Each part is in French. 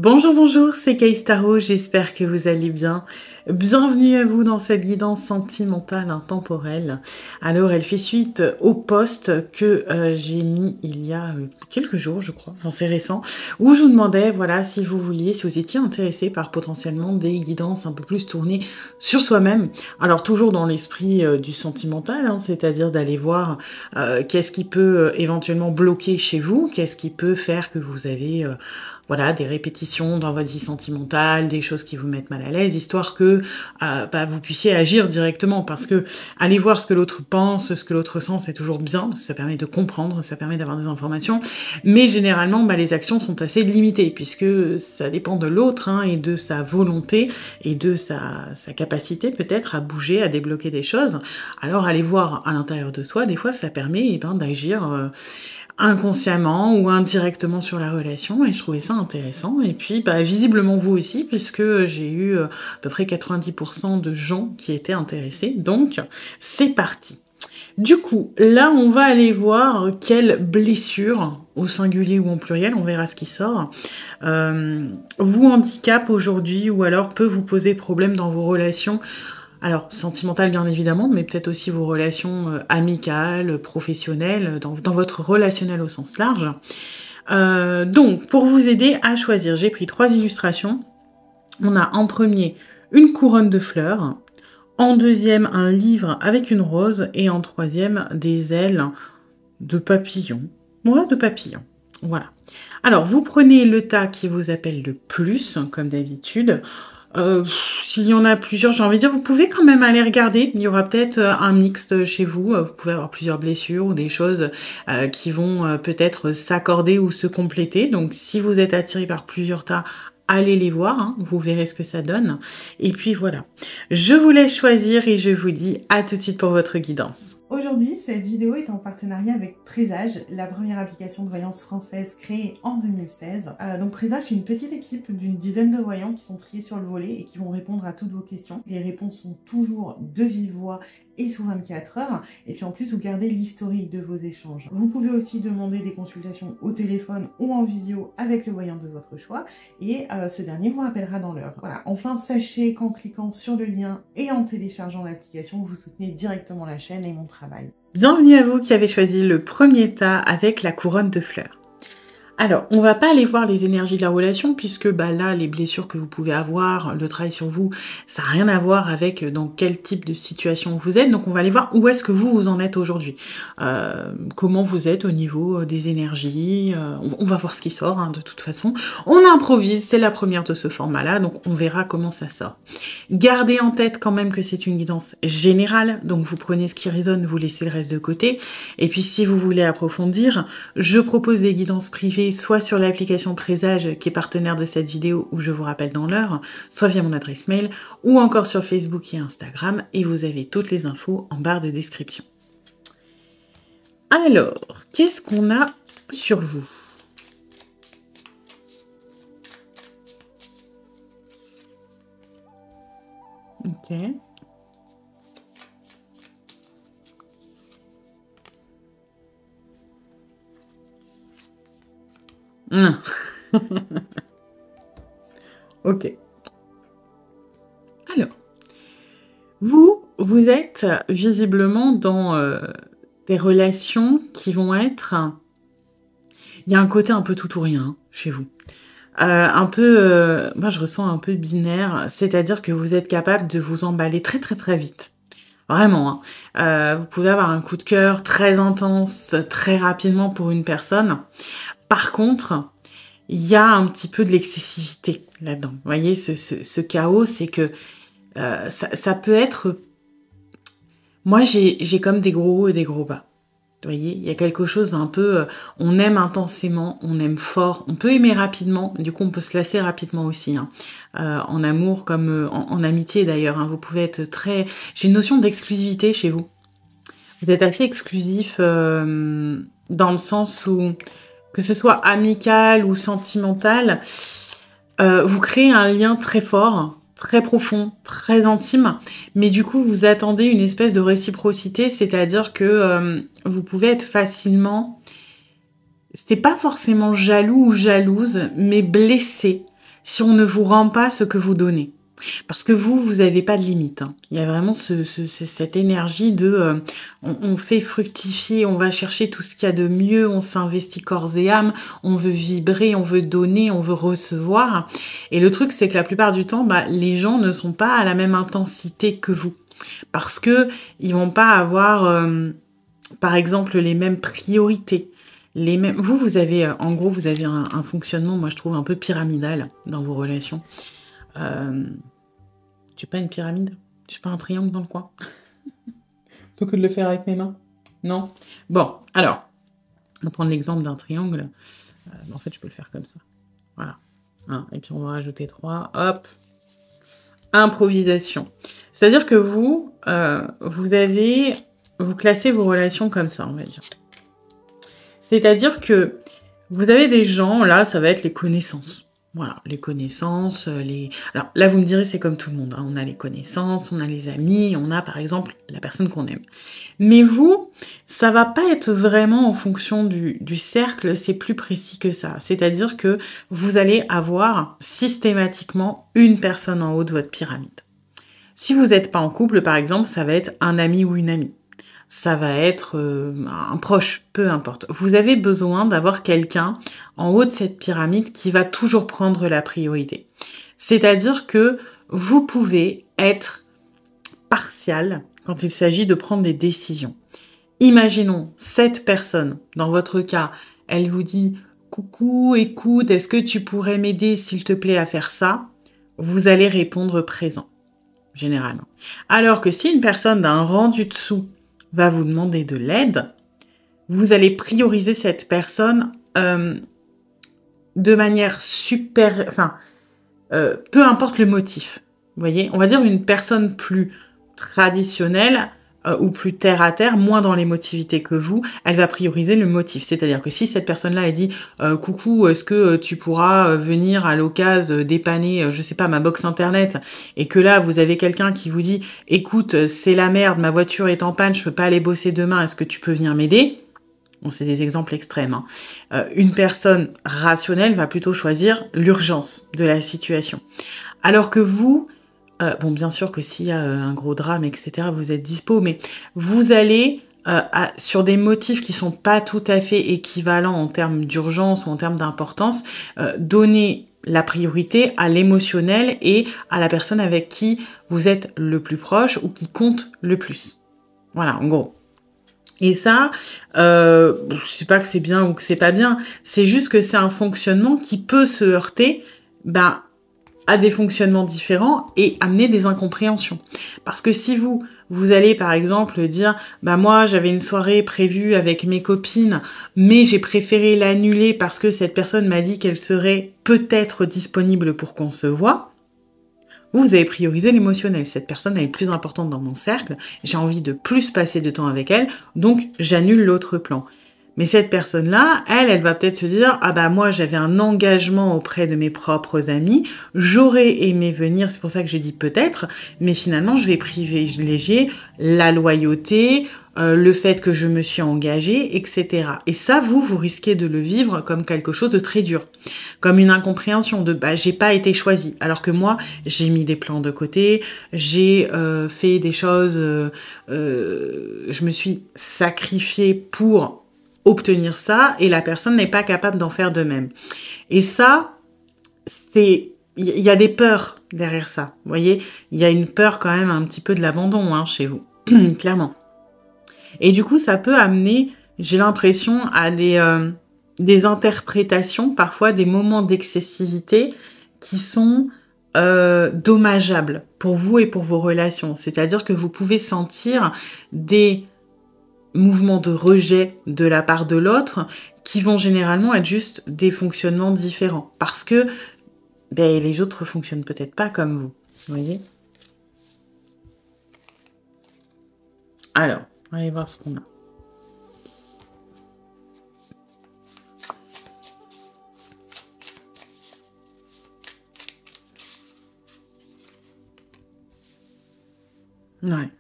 Bonjour, bonjour, c'est Caïs Tarot, j'espère que vous allez bien. Bienvenue à vous dans cette guidance sentimentale intemporelle. Alors, elle fait suite au post que j'ai mis il y a quelques jours, je crois, enfin c'est récent, où je vous demandais, voilà, si vous vouliez, si vous étiez intéressé par potentiellement des guidances un peu plus tournées sur soi-même. Alors, toujours dans l'esprit du sentimental, hein, c'est-à-dire d'aller voir qu'est-ce qui peut éventuellement bloquer chez vous, qu'est-ce qui peut faire que vous avez... voilà, des répétitions dans votre vie sentimentale, des choses qui vous mettent mal à l'aise, histoire que vous puissiez agir directement. Parce que aller voir ce que l'autre pense, ce que l'autre sent, c'est toujours bien. Ça permet de comprendre, ça permet d'avoir des informations. Mais généralement, les actions sont assez limitées, puisque ça dépend de l'autre hein, et de sa volonté et de sa capacité peut-être à bouger, à débloquer des choses. Alors aller voir à l'intérieur de soi, des fois, ça permet d'agir... inconsciemment ou indirectement sur la relation, et je trouvais ça intéressant. Et puis visiblement vous aussi, puisque j'ai eu à peu près 90% de gens qui étaient intéressés, donc c'est parti. Du coup, là on va aller voir quelle blessure, au singulier ou en pluriel, on verra ce qui sort, vous handicape aujourd'hui ou alors peut vous poser problème dans vos relations. Alors, sentimentales bien évidemment, mais peut-être aussi vos relations amicales, professionnelles, dans votre relationnel au sens large. Donc, pour vous aider à choisir, j'ai pris 3 illustrations. On a en premier une couronne de fleurs, en deuxième un livre avec une rose, et en troisième des ailes de papillon. Ouais, de papillon. Voilà. Alors, vous prenez le tas qui vous appelle le plus, comme d'habitude. S'il y en a plusieurs, j'ai envie de dire, vous pouvez quand même aller regarder. Il y aura peut-être un mixte chez vous. Vous pouvez avoir plusieurs blessures ou des choses qui vont peut-être s'accorder ou se compléter. Donc, si vous êtes attiré par plusieurs tas, allez les voir. Hein, vous verrez ce que ça donne. Et puis voilà. Je vous laisse choisir et je vous dis à tout de suite pour votre guidance. Aujourd'hui, cette vidéo est en partenariat avec Présage, la première application de voyance française créée en 2016. Donc Présage, c'est une petite équipe d'une dizaine de voyants qui sont triés sur le volet et qui vont répondre à toutes vos questions. Les réponses sont toujours de vive voix et sous 24 heures. Et puis en plus, vous gardez l'historique de vos échanges. Vous pouvez aussi demander des consultations au téléphone ou en visio avec le voyant de votre choix. Et ce dernier vous rappellera dans l'heure. Voilà. Enfin, sachez qu'en cliquant sur le lien et en téléchargeant l'application, vous soutenez directement la chaîne et mon travail. Bienvenue à vous qui avez choisi le premier tas avec la couronne de fleurs. Alors, on va pas aller voir les énergies de la relation puisque là, les blessures que vous pouvez avoir, le travail sur vous, ça n'a rien à voir avec dans quel type de situation vous êtes. Donc, on va aller voir où est-ce que vous en êtes aujourd'hui. Comment vous êtes au niveau des énergies. On va voir ce qui sort hein, de toute façon. On improvise, c'est la première de ce format-là, donc on verra comment ça sort. Gardez en tête quand même que c'est une guidance générale, donc vous prenez ce qui résonne, vous laissez le reste de côté. Et puis, si vous voulez approfondir, je propose des guidances privées soit sur l'application Présage qui est partenaire de cette vidéo où je vous rappelle dans l'heure, soit via mon adresse mail ou encore sur Facebook et Instagram et vous avez toutes les infos en barre de description. Alors, qu'est-ce qu'on a sur vous? Ok. Non. Ok. Alors, vous êtes visiblement dans des relations qui vont être... Il y a un côté un peu tout ou rien hein, chez vous. Moi je ressens un peu binaire, c'est-à-dire que vous êtes capable de vous emballer très très très vite. Vraiment, hein. Vous pouvez avoir un coup de cœur très intense, très rapidement pour une personne. Par contre, il y a un petit peu de l'excessivité là-dedans. Vous voyez, ce chaos, c'est que ça peut être... Moi, j'ai comme des gros hauts et des gros bas. Vous voyez, il y a quelque chose un peu... on aime intensément, on aime fort, on peut aimer rapidement, du coup on peut se lasser rapidement aussi. Hein. En amour comme en amitié d'ailleurs, hein, vous pouvez être très... J'ai une notion d'exclusivité chez vous. Vous êtes assez exclusif dans le sens où, que ce soit amical ou sentimental, vous créez un lien très fort, très profond, très intime, mais du coup vous attendez une espèce de réciprocité, c'est-à-dire que vous pouvez être facilement, c'est pas forcément jaloux ou jalouse, mais blessé. si on ne vous rend pas ce que vous donnez. Parce que vous n'avez pas de limite. Hein. Il y a vraiment cette énergie de on fait fructifier, on va chercher tout ce qu'il y a de mieux, on s'investit corps et âme, on veut vibrer, on veut donner, on veut recevoir. Et le truc, c'est que la plupart du temps, les gens ne sont pas à la même intensité que vous. Parce que ils vont pas avoir, par exemple, les mêmes priorités. Vous avez, en gros, vous avez un fonctionnement, moi je trouve, un peu pyramidal dans vos relations. Tu pas une pyramide? Tu pas un triangle dans le coin? Plutôt que de le faire avec mes mains? Non? Bon, alors, on va prendre l'exemple d'un triangle. En fait, je peux le faire comme ça. Voilà. Et puis, on va rajouter 3. Hop. Improvisation. C'est-à-dire que vous classez vos relations comme ça, on va dire. C'est-à-dire que vous avez des gens, là, ça va être les connaissances. Voilà, les connaissances, Alors là, vous me direz, c'est comme tout le monde. Hein. On a les connaissances, on a les amis, on a, par exemple, la personne qu'on aime. Mais vous, ça va pas être vraiment en fonction du cercle, c'est plus précis que ça. C'est-à-dire que vous allez avoir systématiquement une personne en haut de votre pyramide. Si vous n'êtes pas en couple, par exemple, ça va être un ami ou une amie. Ça va être un proche, peu importe. Vous avez besoin d'avoir quelqu'un en haut de cette pyramide qui va toujours prendre la priorité. C'est-à-dire que vous pouvez être partial quand il s'agit de prendre des décisions. Imaginons cette personne, dans votre cas, elle vous dit « Coucou, écoute, est-ce que tu pourrais m'aider s'il te plaît à faire ça ?» Vous allez répondre présent, généralement. Alors que si une personne d'un rang du dessous va vous demander de l'aide, vous allez prioriser cette personne de manière super... peu importe le motif. Vous voyez, on va dire une personne plus traditionnelle ou plus terre à terre, moins dans l'émotivité que vous, elle va prioriser le motif. C'est-à-dire que si cette personne-là, elle dit coucou, est-ce que tu pourras venir à l'occasion dépanner, je sais pas, ma box internet, et que là, vous avez quelqu'un qui vous dit écoute, c'est la merde, ma voiture est en panne, je peux pas aller bosser demain, est-ce que tu peux venir m'aider? Bon, c'est des exemples extrêmes. Hein. Une personne rationnelle va plutôt choisir l'urgence de la situation. Alors que vous, bon, bien sûr que s'il y a un gros drame, etc., vous êtes dispo, mais vous allez, sur des motifs qui sont pas tout à fait équivalents en termes d'urgence ou en termes d'importance, donner la priorité à l'émotionnel et à la personne avec qui vous êtes le plus proche ou qui compte le plus. Voilà, en gros. Et ça, je sais pas que c'est bien ou que c'est pas bien, c'est juste que c'est un fonctionnement qui peut se heurter, à des fonctionnements différents et amener des incompréhensions. Parce que si vous allez par exemple dire moi j'avais une soirée prévue avec mes copines mais j'ai préféré l'annuler parce que cette personne m'a dit qu'elle serait peut-être disponible pour qu'on se voit, vous avez priorisé l'émotionnel. Cette personne elle est plus importante dans mon cercle, j'ai envie de plus passer de temps avec elle, donc j'annule l'autre plan. Mais cette personne-là, elle va peut-être se dire moi j'avais un engagement auprès de mes propres amis, j'aurais aimé venir, c'est pour ça que j'ai dit peut-être, mais finalement je vais privilégier la loyauté, le fait que je me suis engagée, etc. Et ça, vous risquez de le vivre comme quelque chose de très dur, comme une incompréhension de j'ai pas été choisie, alors que moi j'ai mis des plans de côté, j'ai fait des choses, je me suis sacrifiée pour obtenir ça, et la personne n'est pas capable d'en faire de même. Et ça, il y a des peurs derrière ça. Vous voyez, il y a une peur quand même un petit peu de l'abandon chez vous, clairement. Et du coup, ça peut amener, j'ai l'impression, à des interprétations, parfois des moments d'excessivité qui sont dommageables pour vous et pour vos relations. C'est-à-dire que vous pouvez sentir des mouvements de rejet de la part de l'autre qui vont généralement être juste des fonctionnements différents. Parce que les autres fonctionnent peut-être pas comme vous. Vous voyez ? Alors, on va aller voir ce qu'on a. Ouais.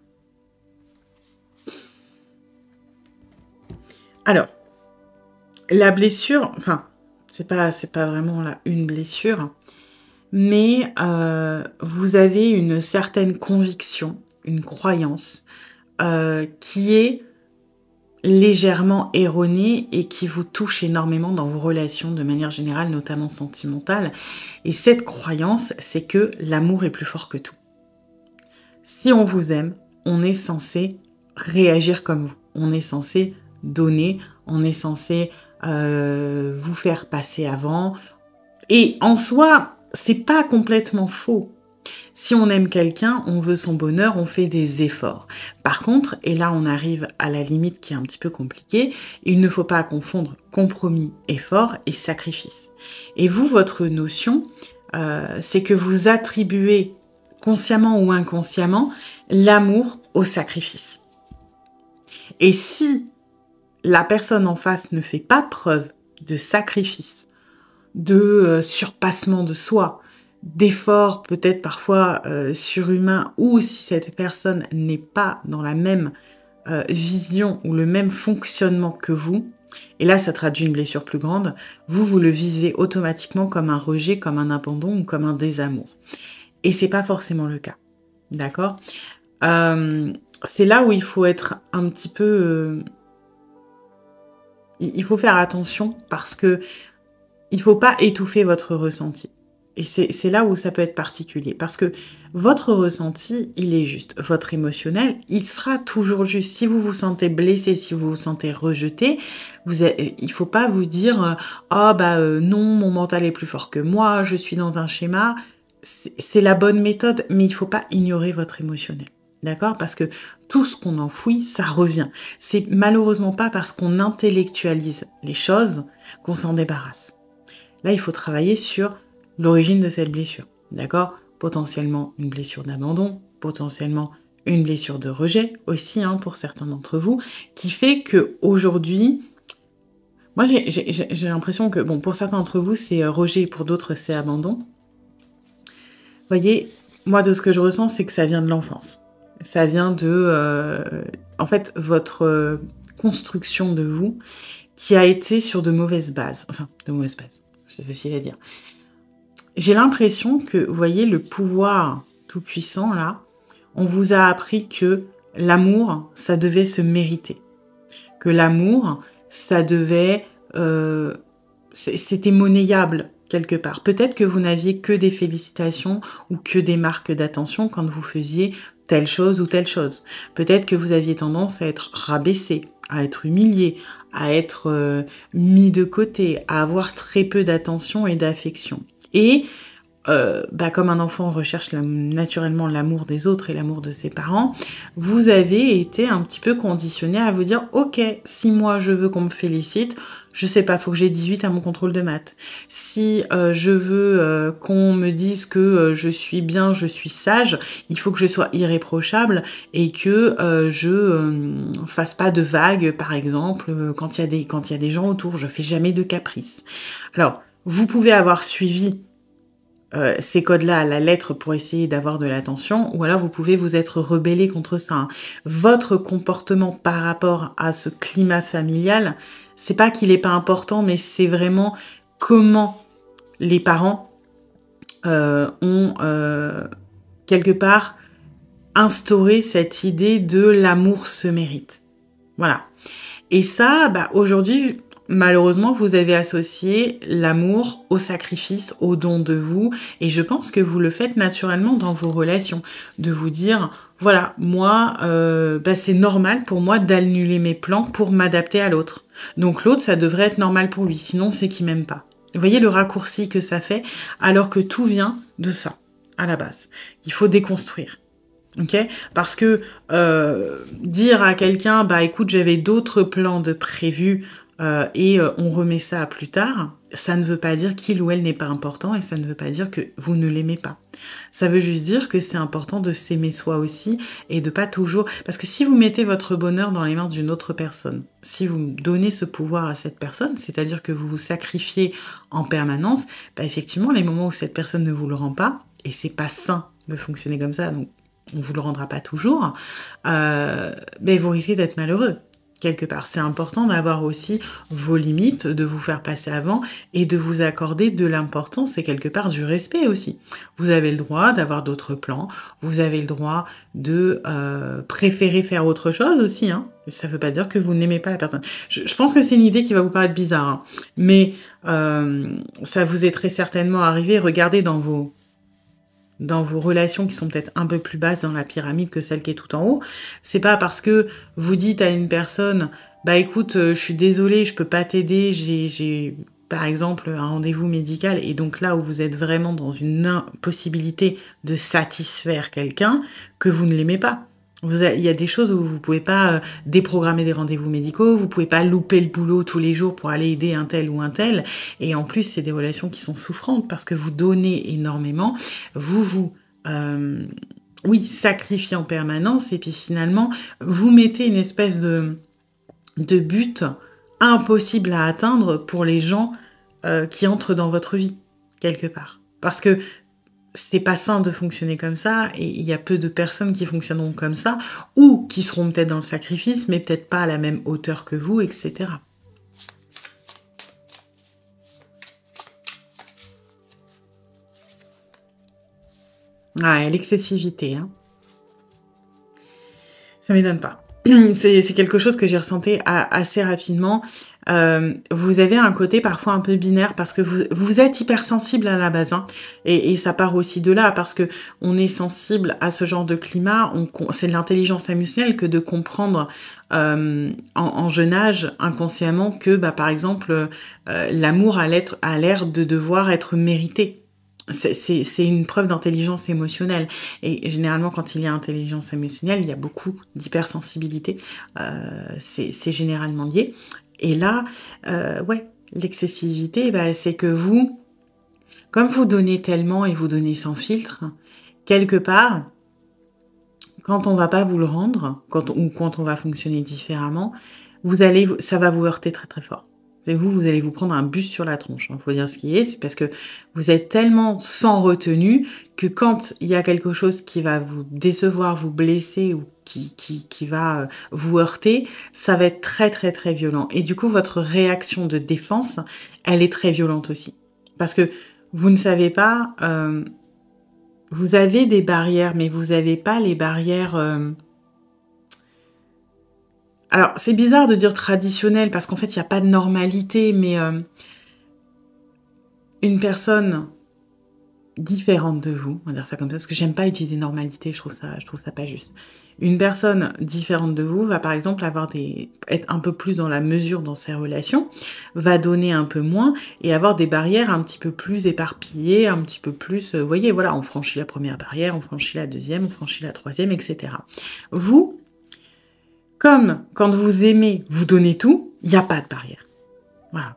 Alors, la blessure, c'est pas vraiment là une blessure, mais vous avez une certaine conviction, une croyance qui est légèrement erronée et qui vous touche énormément dans vos relations de manière générale, notamment sentimentales. Et cette croyance, c'est que l'amour est plus fort que tout. Si on vous aime, on est censé réagir comme vous. On est censé donner, on est censé vous faire passer avant. Et en soi, c'est pas complètement faux. Si on aime quelqu'un, on veut son bonheur, on fait des efforts. Par contre, et là on arrive à la limite qui est un petit peu compliquée, il ne faut pas confondre compromis, effort et sacrifice. Et vous, votre notion, c'est que vous attribuez consciemment ou inconsciemment l'amour au sacrifice. Et si la personne en face ne fait pas preuve de sacrifice, de surpassement de soi, d'efforts peut-être parfois surhumains, ou si cette personne n'est pas dans la même vision ou le même fonctionnement que vous, et là ça traduit une blessure plus grande, vous le vivez automatiquement comme un rejet, comme un abandon ou comme un désamour. Et c'est pas forcément le cas, d'accord ? C'est là où il faut être un petit peu... il faut faire attention parce que il faut pas étouffer votre ressenti. Et c'est là où ça peut être particulier. Parce que votre ressenti, il est juste. Votre émotionnel, il sera toujours juste. Si vous vous sentez blessé, si vous vous sentez rejeté, il faut pas vous dire « non, mon mental est plus fort que moi, je suis dans un schéma ». C'est la bonne méthode, mais il faut pas ignorer votre émotionnel. D'accord ? Parce que tout ce qu'on enfouit, ça revient. C'est malheureusement pas parce qu'on intellectualise les choses qu'on s'en débarrasse. Là, il faut travailler sur l'origine de cette blessure, d'accord ? Potentiellement une blessure d'abandon, potentiellement une blessure de rejet aussi, pour certains d'entre vous, qui fait qu'aujourd'hui, moi j'ai l'impression que, pour certains d'entre vous c'est rejet et pour d'autres c'est abandon. Vous voyez, moi de ce que je ressens, c'est que ça vient de l'enfance. Ça vient de, en fait, votre construction de vous qui a été sur de mauvaises bases. Enfin, de mauvaises bases, c'est facile à dire. J'ai l'impression que, vous voyez, le pouvoir tout-puissant, là, on vous a appris que l'amour, ça devait se mériter. Que l'amour, ça devait... c'était monnayable, quelque part. Peut-être que vous n'aviez que des félicitations ou que des marques d'attention quand vous faisiez telle chose ou telle chose. Peut-être que vous aviez tendance à être rabaissé, à être humilié, à être mis de côté, à avoir très peu d'attention et d'affection. Et comme un enfant recherche naturellement l'amour des autres et l'amour de ses parents, vous avez été un petit peu conditionné à vous dire « Ok, si moi je veux qu'on me félicite, je sais pas, faut que j'ai 18 à mon contrôle de maths. Si je veux qu'on me dise que je suis bien, je suis sage, il faut que je sois irréprochable et que je fasse pas de vagues, par exemple, quand il y a des gens autour. Je fais jamais de caprices. » Alors, vous pouvez avoir suivi ces codes-là à la lettre pour essayer d'avoir de l'attention, ou alors vous pouvez vous être rebellé contre ça. Votre comportement par rapport à ce climat familial, c'est pas qu'il est pas important, mais c'est vraiment comment les parents ont quelque part instauré cette idée de l'amour se mérite. Voilà. Et ça, aujourd'hui, malheureusement, vous avez associé l'amour au sacrifice, au don de vous, et je pense que vous le faites naturellement dans vos relations, de vous dire, voilà, moi, c'est normal pour moi d'annuler mes plans pour m'adapter à l'autre. Donc l'autre, ça devrait être normal pour lui, sinon c'est qu'il m'aime pas. Vous voyez le raccourci que ça fait, alors que tout vient de ça, à la base, qu'il faut déconstruire. Okay ? Parce que dire à quelqu'un, écoute, j'avais d'autres plans de prévus et on remet ça à plus tard, ça ne veut pas dire qu'il ou elle n'est pas important et ça ne veut pas dire que vous ne l'aimez pas. Ça veut juste dire que c'est important de s'aimer soi aussi et de pas toujours... Parce que si vous mettez votre bonheur dans les mains d'une autre personne, si vous donnez ce pouvoir à cette personne, c'est-à-dire que vous vous sacrifiez en permanence, effectivement, les moments où cette personne ne vous le rend pas, et c'est pas sain de fonctionner comme ça, donc on ne vous le rendra pas toujours, vous risquez d'être malheureux, quelque part. C'est important d'avoir aussi vos limites, de vous faire passer avant et de vous accorder de l'importance et quelque part du respect aussi. Vous avez le droit d'avoir d'autres plans, vous avez le droit de préférer faire autre chose aussi, hein. Ça ne veut pas dire que vous n'aimez pas la personne. Je pense que c'est une idée qui va vous paraître bizarre, hein. Mais ça vous est très certainement arrivé. Regardez dans vos relations qui sont peut-être un peu plus basses dans la pyramide que celle qui est tout en haut, c'est pas parce que vous dites à une personne « Bah écoute, je suis désolée, je peux pas t'aider, j'ai par exemple un rendez-vous médical » et donc là où vous êtes vraiment dans une impossibilité de satisfaire quelqu'un, que vous ne l'aimez pas. Il y a des choses où vous pouvez pas déprogrammer des rendez-vous médicaux, vous pouvez pas louper le boulot tous les jours pour aller aider un tel ou un tel. Et en plus, c'est des relations qui sont souffrantes parce que vous donnez énormément, oui, sacrifiez en permanence et puis finalement, vous mettez une espèce de but impossible à atteindre pour les gens qui entrent dans votre vie, quelque part. Parce que c'est pas sain de fonctionner comme ça, et il y a peu de personnes qui fonctionneront comme ça, ou qui seront peut-être dans le sacrifice, mais peut-être pas à la même hauteur que vous, etc. Ouais, l'excessivité, hein. Ça m'étonne pas. C'est quelque chose que j'ai ressenti assez rapidement. Vous avez un côté parfois un peu binaire parce que vous êtes hypersensible à la base, hein, et ça part aussi de là parce que on est sensible à ce genre de climat. C'est de l'intelligence émotionnelle que de comprendre en jeune âge inconsciemment que, par exemple, l'amour a l'air de devoir être mérité. C'est une preuve d'intelligence émotionnelle. Et généralement, quand il y a intelligence émotionnelle, il y a beaucoup d'hypersensibilité. C'est généralement lié. Et là, ouais, l'excessivité, c'est que vous, comme vous donnez tellement et vous donnez sans filtre, quelque part, quand on va pas vous le rendre, quand on va fonctionner différemment, ça va vous heurter très très fort. C'est vous allez vous prendre un bus sur la tronche. Il faut dire ce qui est, c'est parce que vous êtes tellement sans retenue que quand il y a quelque chose qui va vous décevoir, vous blesser ou qui va vous heurter, ça va être très très très violent. Et du coup, votre réaction de défense, elle est très violente aussi. Parce que vous ne savez pas, vous avez des barrières, mais vous n'avez pas les barrières... Alors, c'est bizarre de dire traditionnel parce qu'en fait, il n'y a pas de normalité, mais une personne différente de vous, on va dire ça comme ça, parce que j'aime pas utiliser normalité, je trouve ça pas juste. Une personne différente de vous va par exemple être un peu plus dans la mesure dans ses relations, va donner un peu moins et avoir des barrières un petit peu plus éparpillées, un petit peu plus, vous voyez, voilà, on franchit la première barrière, on franchit la deuxième, on franchit la troisième, etc. Vous, comme quand vous aimez, vous donnez tout, il n'y a pas de barrière. Voilà.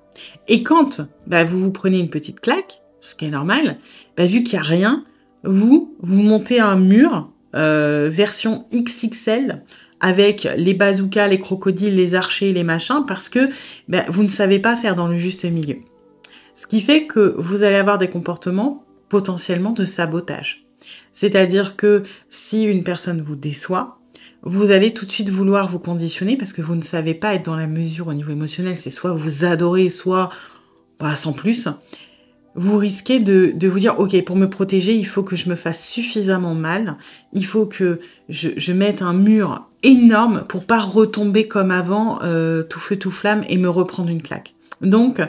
Et quand vous vous prenez une petite claque, ce qui est normal, vu qu'il n'y a rien, vous montez un mur version XXL avec les bazookas, les crocodiles, les archers, les machins, parce que vous ne savez pas faire dans le juste milieu. Ce qui fait que vous allez avoir des comportements potentiellement de sabotage. C'est-à-dire que si une personne vous déçoit, vous allez tout de suite vouloir vous conditionner parce que vous ne savez pas être dans la mesure au niveau émotionnel. C'est soit vous adorez, soit sans plus. Vous risquez de vous dire, ok, pour me protéger, il faut que je me fasse suffisamment mal. Il faut que je mette un mur énorme pour pas retomber comme avant, tout feu, tout flamme, et me reprendre une claque. Donc,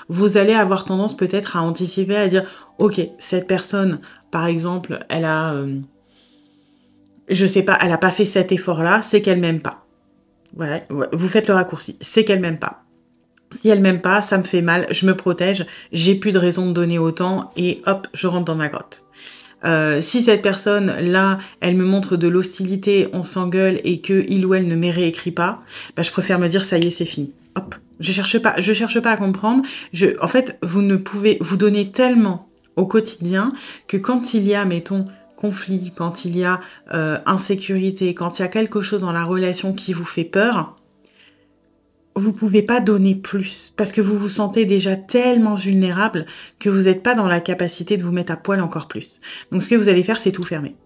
vous allez avoir tendance peut-être à anticiper, à dire, ok, cette personne, par exemple, elle a... je sais pas, elle a pas fait cet effort-là, c'est qu'elle m'aime pas. Voilà, vous faites le raccourci, c'est qu'elle m'aime pas. Si elle m'aime pas, ça me fait mal, je me protège, j'ai plus de raison de donner autant et hop, je rentre dans ma grotte. Si cette personne-là, elle me montre de l'hostilité, on s'engueule et que il ou elle ne me réécrit pas, je préfère me dire ça y est, c'est fini. Hop, je cherche pas à comprendre. En fait, vous ne pouvez vous donner tellement au quotidien que quand il y a, mettons, conflit, quand il y a insécurité, quand il y a quelque chose dans la relation qui vous fait peur, vous pouvez pas donner plus parce que vous vous sentez déjà tellement vulnérable que vous n'êtes pas dans la capacité de vous mettre à poil encore plus. Donc ce que vous allez faire, c'est tout fermer.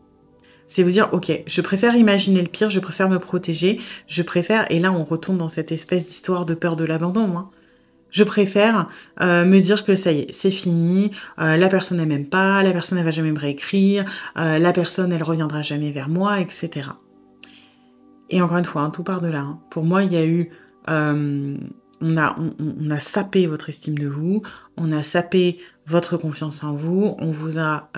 C'est vous dire, ok, je préfère imaginer le pire, je préfère me protéger, je préfère, et là on retourne dans cette espèce d'histoire de peur de l'abandon, hein. Je préfère me dire que ça y est, c'est fini, la personne elle m'aime pas, la personne elle va jamais me réécrire, la personne elle reviendra jamais vers moi, etc. Et encore une fois, hein, tout part de là. Hein. Pour moi, il y a eu... on a sapé votre estime de vous, on a sapé votre confiance en vous, on vous a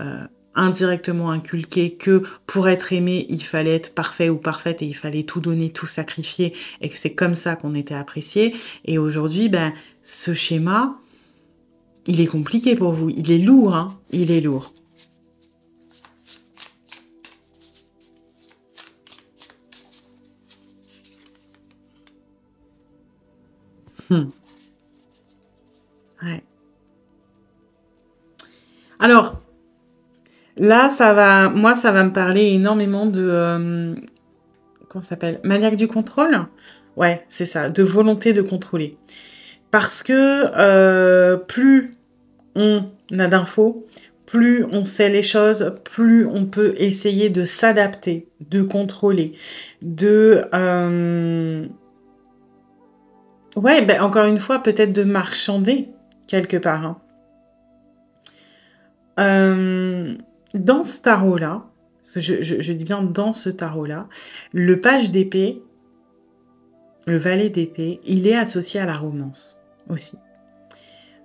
indirectement inculqué que pour être aimé, il fallait être parfait ou parfaite et il fallait tout donner, tout sacrifier et que c'est comme ça qu'on était apprécié. Et aujourd'hui, ben, ce schéma, il est compliqué pour vous, il est lourd, hein, il est lourd. Ouais. Alors, là, moi, ça va me parler énormément de, comment ça s'appelle? Maniaque du contrôle? Ouais, c'est ça, de volonté de contrôler. Parce que plus on a d'infos, plus on sait les choses, plus on peut essayer de s'adapter, de contrôler, de... Ouais, ben encore une fois, peut-être de marchander quelque part. Hein. Dans ce tarot-là, je dis bien dans ce tarot-là, le page d'épée, le valet d'épée, il est associé à la romance aussi.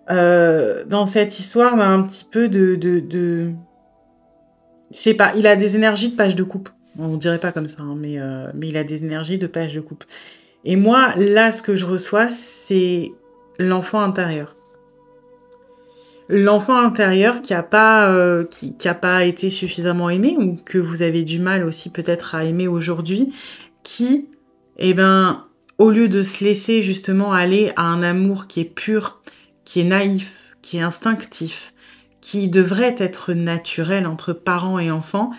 Dans cette histoire, ben, un petit peu de... Je sais pas, il a des énergies de page de coupe. On dirait pas comme ça, hein, mais il a des énergies de page de coupe. Et moi, là, ce que je reçois, c'est l'enfant intérieur. L'enfant intérieur qui a pas été suffisamment aimé ou que vous avez du mal aussi peut-être à aimer aujourd'hui, qui, eh ben, au lieu de se laisser justement aller à un amour qui est pur, qui est naïf, qui est instinctif, qui devrait être naturel entre parents et enfants,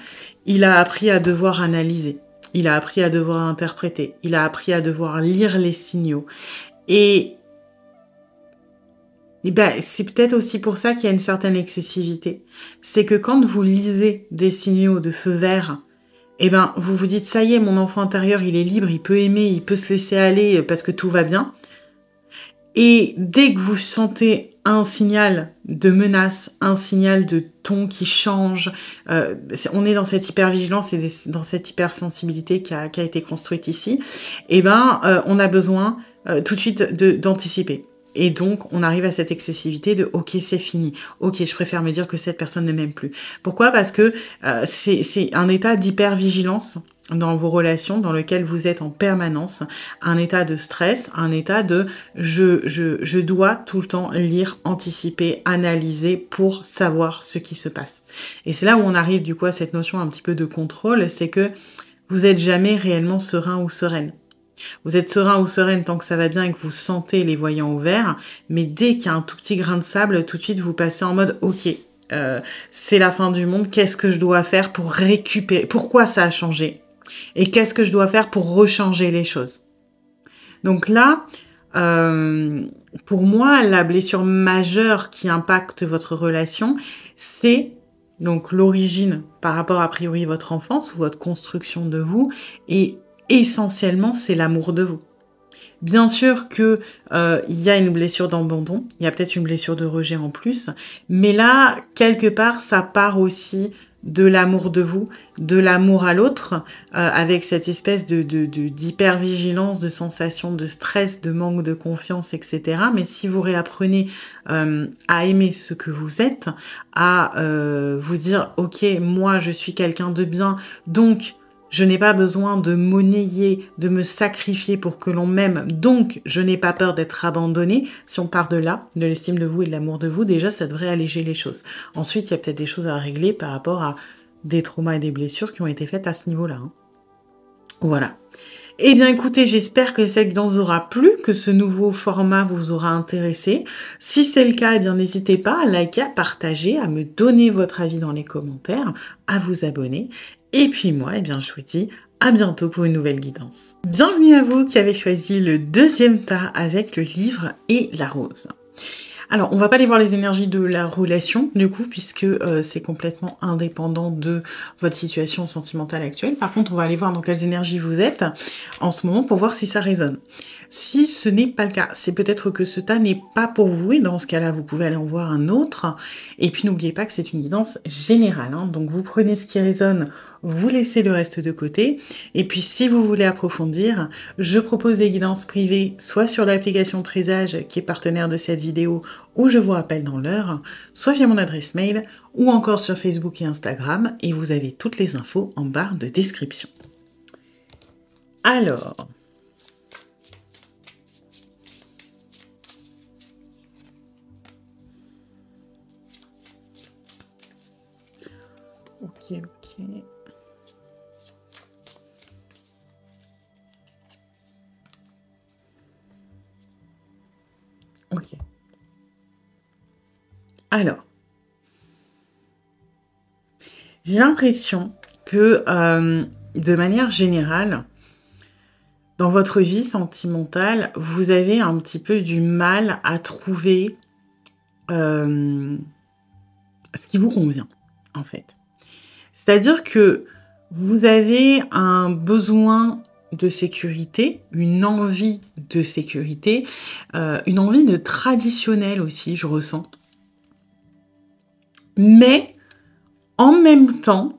il a appris à devoir analyser, il a appris à devoir interpréter, il a appris à devoir lire les signaux. Et ben, c'est peut-être aussi pour ça qu'il y a une certaine excessivité. C'est que quand vous lisez des signaux de feu vert, eh ben, vous vous dites, ça y est, mon enfant intérieur, il est libre, il peut aimer, il peut se laisser aller parce que tout va bien. Et dès que vous sentez un signal de menace, un signal de ton qui change, on est dans cette hypervigilance et dans cette hypersensibilité qui a été construite ici, eh ben, on a besoin tout de suite d'anticiper. Et donc, on arrive à cette excessivité de « ok, c'est fini. Ok, je préfère me dire que cette personne ne m'aime plus. » Pourquoi? Parce que c'est un état d'hypervigilance dans vos relations, dans lequel vous êtes en permanence, un état de stress, un état de je dois tout le temps lire, anticiper, analyser pour savoir ce qui se passe. Et c'est là où on arrive du coup à cette notion un petit peu de contrôle, c'est que vous n'êtes jamais réellement serein ou sereine. Vous êtes serein ou sereine tant que ça va bien et que vous sentez les voyants au vert, mais dès qu'il y a un tout petit grain de sable, tout de suite vous passez en mode « ok, c'est la fin du monde, qu'est-ce que je dois faire pour récupérer? Pourquoi ça a changé? Et qu'est-ce que je dois faire pour rechanger les choses ?» Donc là, pour moi, la blessure majeure qui impacte votre relation, c'est donc l'origine par rapport a priori à votre enfance ou votre construction de vous, et essentiellement, c'est l'amour de vous. Bien sûr que il y a une blessure d'abandon, il y a peut-être une blessure de rejet en plus, mais là, quelque part, ça part aussi de l'amour de vous, de l'amour à l'autre, avec cette espèce d'hypervigilance, de sensation de stress, de manque de confiance, etc. Mais si vous réapprenez à aimer ce que vous êtes, à vous dire « ok, moi je suis quelqu'un de bien, donc je n'ai pas besoin de monnayer, de me sacrifier pour que l'on m'aime, donc je n'ai pas peur d'être abandonnée. » Si on part de là, de l'estime de vous et de l'amour de vous, déjà ça devrait alléger les choses. Ensuite, il y a peut-être des choses à régler par rapport à des traumas et des blessures qui ont été faites à ce niveau-là. Hein. Voilà. Eh bien écoutez, j'espère que cette guidance vous aura plu, que ce nouveau format vous aura intéressé. Si c'est le cas, eh bien n'hésitez pas à liker, à partager, à me donner votre avis dans les commentaires, à vous abonner. Et puis moi, eh bien je vous dis à bientôt pour une nouvelle guidance. Bienvenue à vous qui avez choisi le deuxième tas avec le livre et la rose. Alors, on va pas aller voir les énergies de la relation, du coup, puisque c'est complètement indépendant de votre situation sentimentale actuelle. Par contre, on va aller voir dans quelles énergies vous êtes en ce moment pour voir si ça résonne. Si ce n'est pas le cas, c'est peut-être que ce tas n'est pas pour vous, et dans ce cas-là, vous pouvez aller en voir un autre. Et puis, n'oubliez pas que c'est une guidance générale, hein. Donc, vous prenez ce qui résonne, vous laissez le reste de côté. Et puis, si vous voulez approfondir, je propose des guidances privées, soit sur l'application Trésage, qui est partenaire de cette vidéo, ou je vous rappelle dans l'heure, soit via mon adresse mail, ou encore sur Facebook et Instagram, et vous avez toutes les infos en barre de description. Alors... Ok. Ok. Alors, j'ai l'impression que, de manière générale, dans votre vie sentimentale, vous avez un petit peu du mal à trouver ce qui vous convient, en fait. C'est-à-dire que vous avez un besoin de sécurité, une envie de sécurité, une envie de traditionnel aussi, je ressens. Mais en même temps,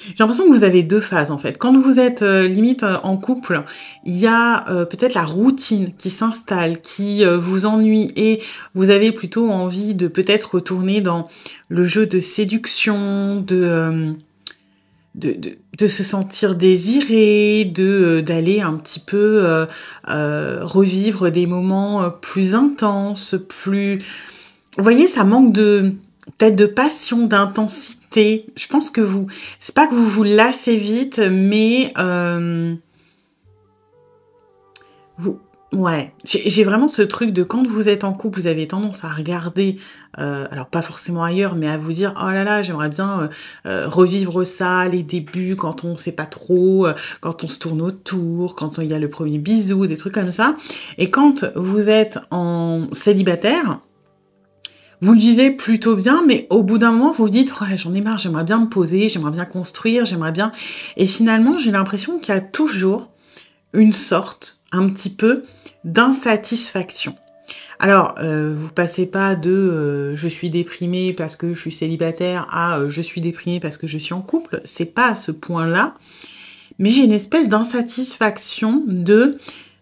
j'ai l'impression que vous avez deux phases en fait. Quand vous êtes limite en couple, il y a peut-être la routine qui s'installe, qui vous ennuie et vous avez plutôt envie de peut-être retourner dans le jeu de séduction, de se sentir désiré, d'aller un petit peu revivre des moments plus intenses, plus... Vous voyez, ça manque peut-être de passion, d'intensité. Je pense que c'est pas que vous vous lassez vite, mais ouais, j'ai vraiment ce truc de quand vous êtes en couple, vous avez tendance à regarder, alors pas forcément ailleurs, mais à vous dire, oh là là, j'aimerais bien revivre ça, les débuts, quand on sait pas trop, quand on se tourne autour, quand il y a le premier bisou, des trucs comme ça. Et quand vous êtes en célibataire, vous le vivez plutôt bien, mais au bout d'un moment, vous vous dites, ouais, j'en ai marre, j'aimerais bien me poser, j'aimerais bien construire, j'aimerais bien... Et finalement, j'ai l'impression qu'il y a toujours une sorte, un petit peu, d'insatisfaction. Alors, vous passez pas de je suis déprimée parce que je suis célibataire à je suis déprimée parce que je suis en couple, c'est pas à ce point-là, mais j'ai une espèce d'insatisfaction de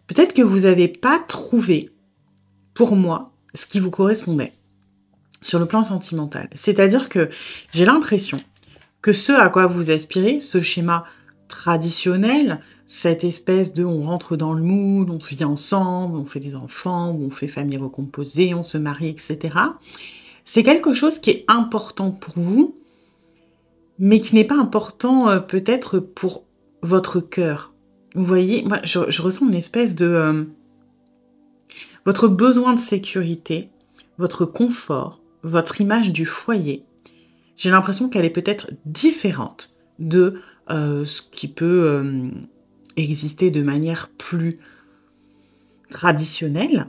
peut-être que vous n'avez pas trouvé, pour moi, ce qui vous correspondait sur le plan sentimental. C'est-à-dire que j'ai l'impression que ce à quoi vous aspirez, ce schéma traditionnel, cette espèce de on rentre dans le mood, on vit ensemble, on fait des enfants, on fait famille recomposée, on se marie, etc. C'est quelque chose qui est important pour vous, mais qui n'est pas important peut-être pour votre cœur. Vous voyez, moi je ressens une espèce de... votre besoin de sécurité, votre confort, votre image du foyer, j'ai l'impression qu'elle est peut-être différente de ce qui peut exister de manière plus traditionnelle,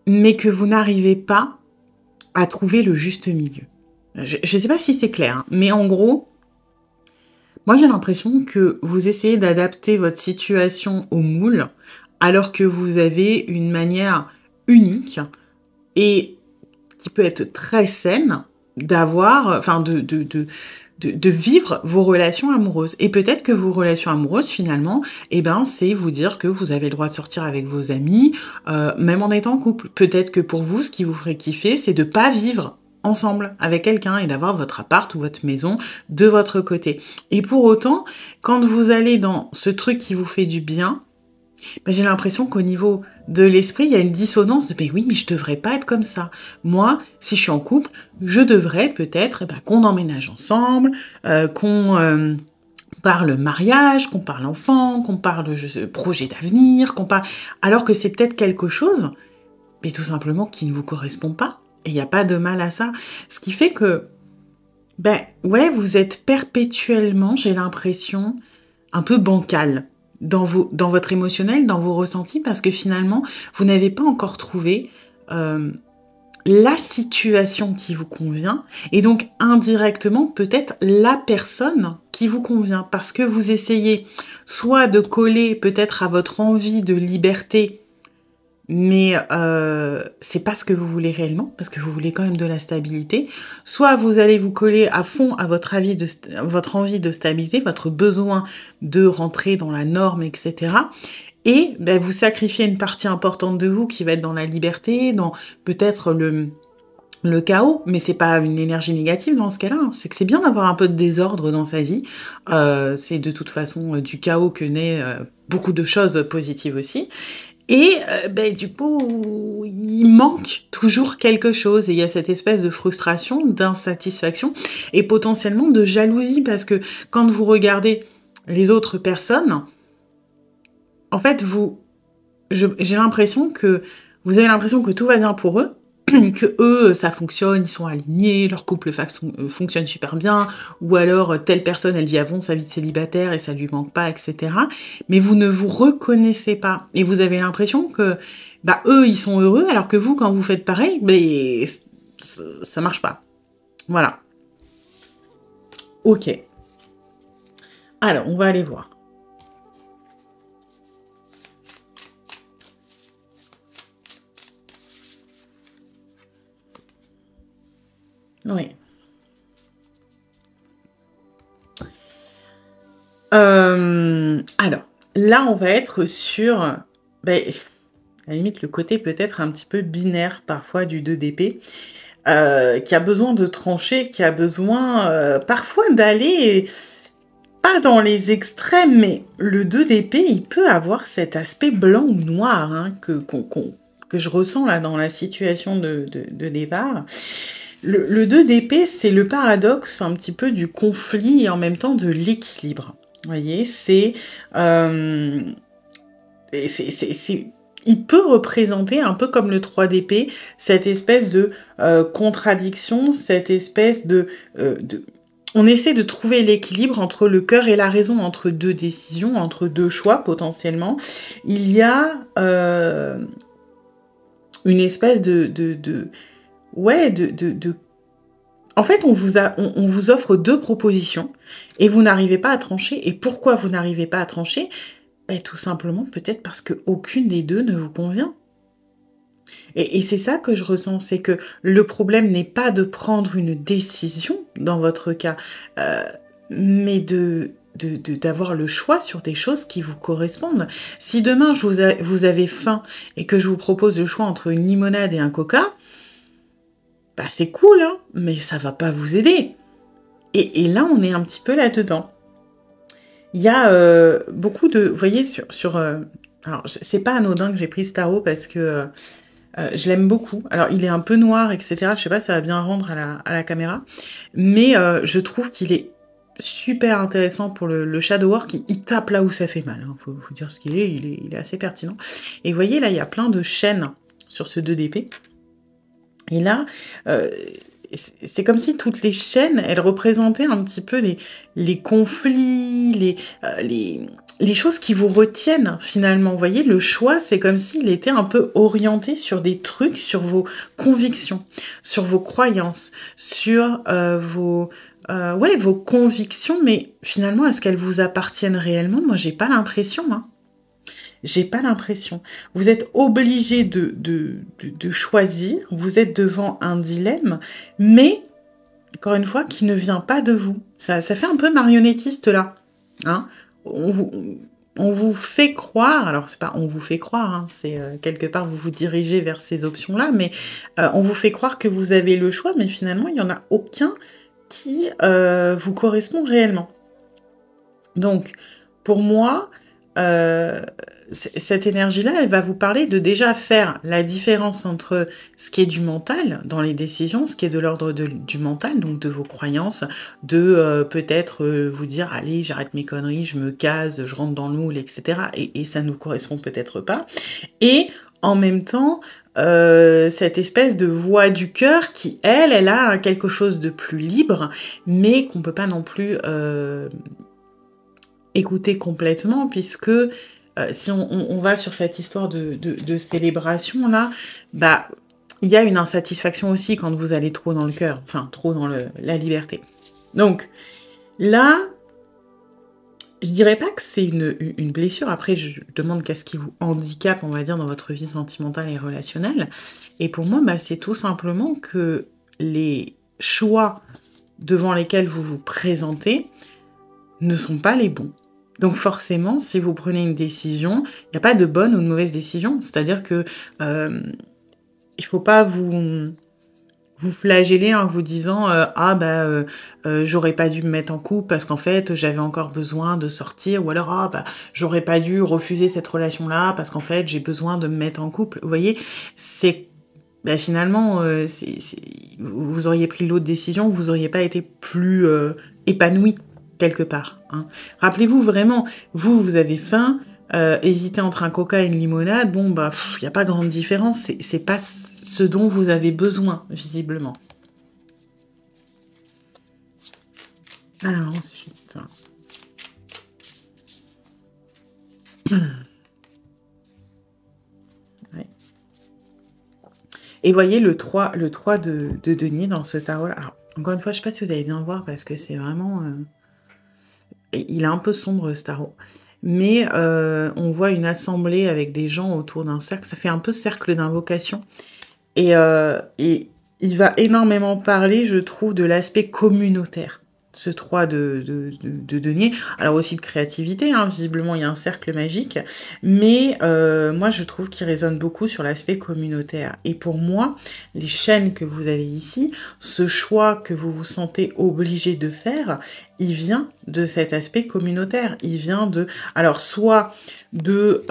mais que vous n'arrivez pas à trouver le juste milieu. Je ne sais pas si c'est clair, hein, mais en gros, moi j'ai l'impression que vous essayez d'adapter votre situation au moule, alors que vous avez une manière unique et qui peut être très saine d'avoir, enfin de vivre vos relations amoureuses. Et peut-être que vos relations amoureuses, finalement, eh ben, c'est vous dire que vous avez le droit de sortir avec vos amis, même en étant en couple. Peut-être que pour vous, ce qui vous ferait kiffer, c'est de pas vivre ensemble avec quelqu'un et d'avoir votre appart ou votre maison de votre côté. Et pour autant, quand vous allez dans ce truc qui vous fait du bien, ben, j'ai l'impression qu'au niveau de l'esprit, il y a une dissonance de « mais oui, mais je devrais pas être comme ça. Moi, si je suis en couple, je devrais peut-être qu'on emménage ensemble, qu'on parle mariage, qu'on parle enfant, qu'on parle projet d'avenir, qu'on parle... » Alors que c'est peut-être quelque chose, mais tout simplement qui ne vous correspond pas. Et il n'y a pas de mal à ça. Ce qui fait que, ben ouais, vous êtes perpétuellement, j'ai l'impression, un peu bancal dans votre émotionnel, dans vos ressentis, parce que finalement, vous n'avez pas encore trouvé la situation qui vous convient et donc indirectement peut-être la personne qui vous convient parce que vous essayez soit de coller peut-être à votre envie de liberté mais c'est pas ce que vous voulez réellement parce que vous voulez quand même de la stabilité, soit vous allez vous coller à fond à votre votre envie de stabilité, votre besoin de rentrer dans la norme, etc. Et ben, vous sacrifiez une partie importante de vous qui va être dans la liberté, dans peut-être le chaos, mais c'est pas une énergie négative dans ce cas-là, hein. C'est que c'est bien d'avoir un peu de désordre dans sa vie. C'est de toute façon du chaos que naît beaucoup de choses positives aussi. Et ben, du coup, il manque toujours quelque chose. Et il y a cette espèce de frustration, d'insatisfaction et potentiellement de jalousie parce que quand vous regardez les autres personnes, en fait, j'ai l'impression que vous avez l'impression que tout va bien pour eux, que eux, ça fonctionne, ils sont alignés, leur couple fonctionne super bien, ou alors telle personne, elle vit à fond sa vie de célibataire et ça lui manque pas, etc. Mais vous ne vous reconnaissez pas et vous avez l'impression que bah eux, ils sont heureux, alors que vous, quand vous faites pareil, ben ça marche pas. Voilà. Ok. Alors, on va aller voir. Oui. Alors, là, on va être sur, ben, à la limite, le côté peut-être un petit peu binaire parfois du 2 d'épée, qui a besoin de trancher, qui a besoin parfois d'aller, pas dans les extrêmes, mais le 2 d'épée, il peut avoir cet aspect blanc ou noir hein, que je ressens là dans la situation de départ. Le 2 d'épée, c'est le paradoxe un petit peu du conflit et en même temps de l'équilibre. Vous voyez, il peut représenter un peu comme le 3 d'épée, cette espèce de contradiction, cette espèce on essaie de trouver l'équilibre entre le cœur et la raison, entre deux décisions, entre deux choix potentiellement. Il y a une espèce en fait, on vous offre deux propositions et vous n'arrivez pas à trancher. Et pourquoi vous n'arrivez pas à trancher? Ben, tout simplement, peut-être parce qu'aucune des deux ne vous convient. Et c'est ça que je ressens, c'est que le problème n'est pas de prendre une décision, dans votre cas, mais d'avoir le choix sur des choses qui vous correspondent. Si demain, vous avez faim et que je vous propose le choix entre une limonade et un coca, bah c'est cool, hein, mais ça va pas vous aider. Et là, on est un petit peu là-dedans. Il y a beaucoup de... Vous voyez, alors, c'est pas anodin que j'ai pris ce tarot parce que je l'aime beaucoup. Alors, il est un peu noir, etc. Je sais pas, ça va bien rendre à la caméra. Mais je trouve qu'il est super intéressant pour le shadow work. Il tape là où ça fait mal. Hein. Faut dire ce qu'il est. Il est assez pertinent. Et vous voyez, là, il y a plein de chaînes sur ce 2 d'épée. Et là, c'est comme si toutes les chaînes, elles représentaient un petit peu les conflits, les choses qui vous retiennent finalement. Vous voyez, le choix, c'est comme s'il était un peu orienté sur des trucs, sur vos convictions, sur vos croyances, sur vos convictions, mais finalement, est-ce qu'elles vous appartiennent réellement? Moi, j'ai pas l'impression, hein. J'ai pas l'impression. Vous êtes obligé de choisir, vous êtes devant un dilemme, mais, encore une fois, qui ne vient pas de vous. Ça fait un peu marionnettiste, là. Hein, on vous fait croire, alors c'est pas on vous fait croire, hein, c'est quelque part vous vous dirigez vers ces options-là, mais on vous fait croire que vous avez le choix, mais finalement, il n'y en a aucun qui vous correspond réellement. Donc, pour moi, cette énergie-là, elle va vous parler de déjà faire la différence entre ce qui est du mental dans les décisions, ce qui est de l'ordre du mental, donc de vos croyances, de peut-être vous dire allez, j'arrête mes conneries, je me case, je rentre dans le moule, etc. Et ça ne nous correspond peut-être pas. Et en même temps, cette espèce de voix du cœur qui, elle a quelque chose de plus libre, mais qu'on peut pas non plus écouter complètement, puisque si on va sur cette histoire de célébration là, bah il y a une insatisfaction aussi quand vous allez trop dans le cœur, enfin trop dans la liberté. Donc là, je dirais pas que c'est une blessure. Après, je demande qu'est-ce qui vous handicape, on va dire, dans votre vie sentimentale et relationnelle. Et pour moi, bah, c'est tout simplement que les choix devant lesquels vous vous présentez ne sont pas les bons. Donc forcément, si vous prenez une décision, il n'y a pas de bonne ou de mauvaise décision. C'est-à-dire que il faut pas vous flageller en vous disant ah bah j'aurais pas dû me mettre en couple parce qu'en fait j'avais encore besoin de sortir, ou alors ah bah j'aurais pas dû refuser cette relation là parce qu'en fait j'ai besoin de me mettre en couple. Vous voyez, c'est bah, finalement vous auriez pris l'autre décision, vous auriez pas été plus épanoui quelque part, hein. Rappelez-vous vraiment, vous avez faim, hésitez entre un coca et une limonade, bon bah il y a pas grande différence, c'est pas ce dont vous avez besoin, visiblement. Alors ensuite... Ouais. Et voyez le 3 de denier dans ce tarot-là. Alors, encore une fois, je sais pas si vous allez bien voir parce que c'est vraiment... il est un peu sombre ce tarot. Mais on voit une assemblée avec des gens autour d'un cercle. Ça fait un peu cercle d'invocation. Et il va énormément parler, je trouve, de l'aspect communautaire, ce 3 de denier. Alors aussi de créativité, hein, visiblement il y a un cercle magique, mais moi je trouve qu'il résonne beaucoup sur l'aspect communautaire. Et pour moi, les chaînes que vous avez ici, ce choix que vous vous sentez obligé de faire, il vient de cet aspect communautaire. Il vient de... Alors soit de...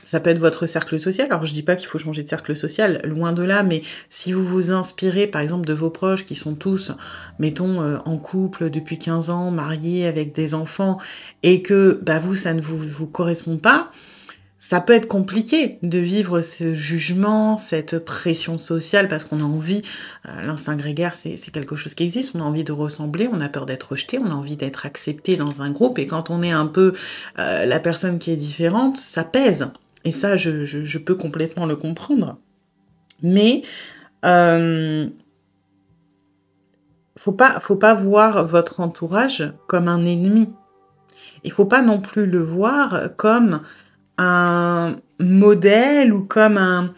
ça peut être votre cercle social. Alors, je dis pas qu'il faut changer de cercle social, loin de là, mais si vous vous inspirez, par exemple, de vos proches qui sont tous, mettons, en couple depuis 15 ans, mariés avec des enfants, et que bah, vous, ça ne vous correspond pas, ça peut être compliqué de vivre ce jugement, cette pression sociale, parce qu'on a envie, l'instinct grégaire, c'est quelque chose qui existe, on a envie de ressembler, on a peur d'être rejeté, on a envie d'être accepté dans un groupe, et quand on est un peu la personne qui est différente, ça pèse. Et ça, je peux complètement le comprendre. Mais faut pas voir votre entourage comme un ennemi. Il faut pas non plus le voir comme un modèle ou comme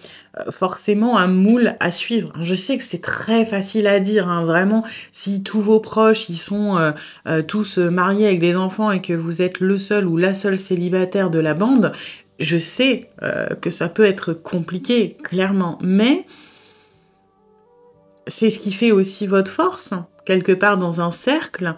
forcément un moule à suivre. Je sais que c'est très facile à dire, hein, vraiment, si tous vos proches, ils sont tous mariés avec des enfants et que vous êtes le seul ou la seule célibataire de la bande, je sais que ça peut être compliqué, clairement, mais c'est ce qui fait aussi votre force, quelque part dans un cercle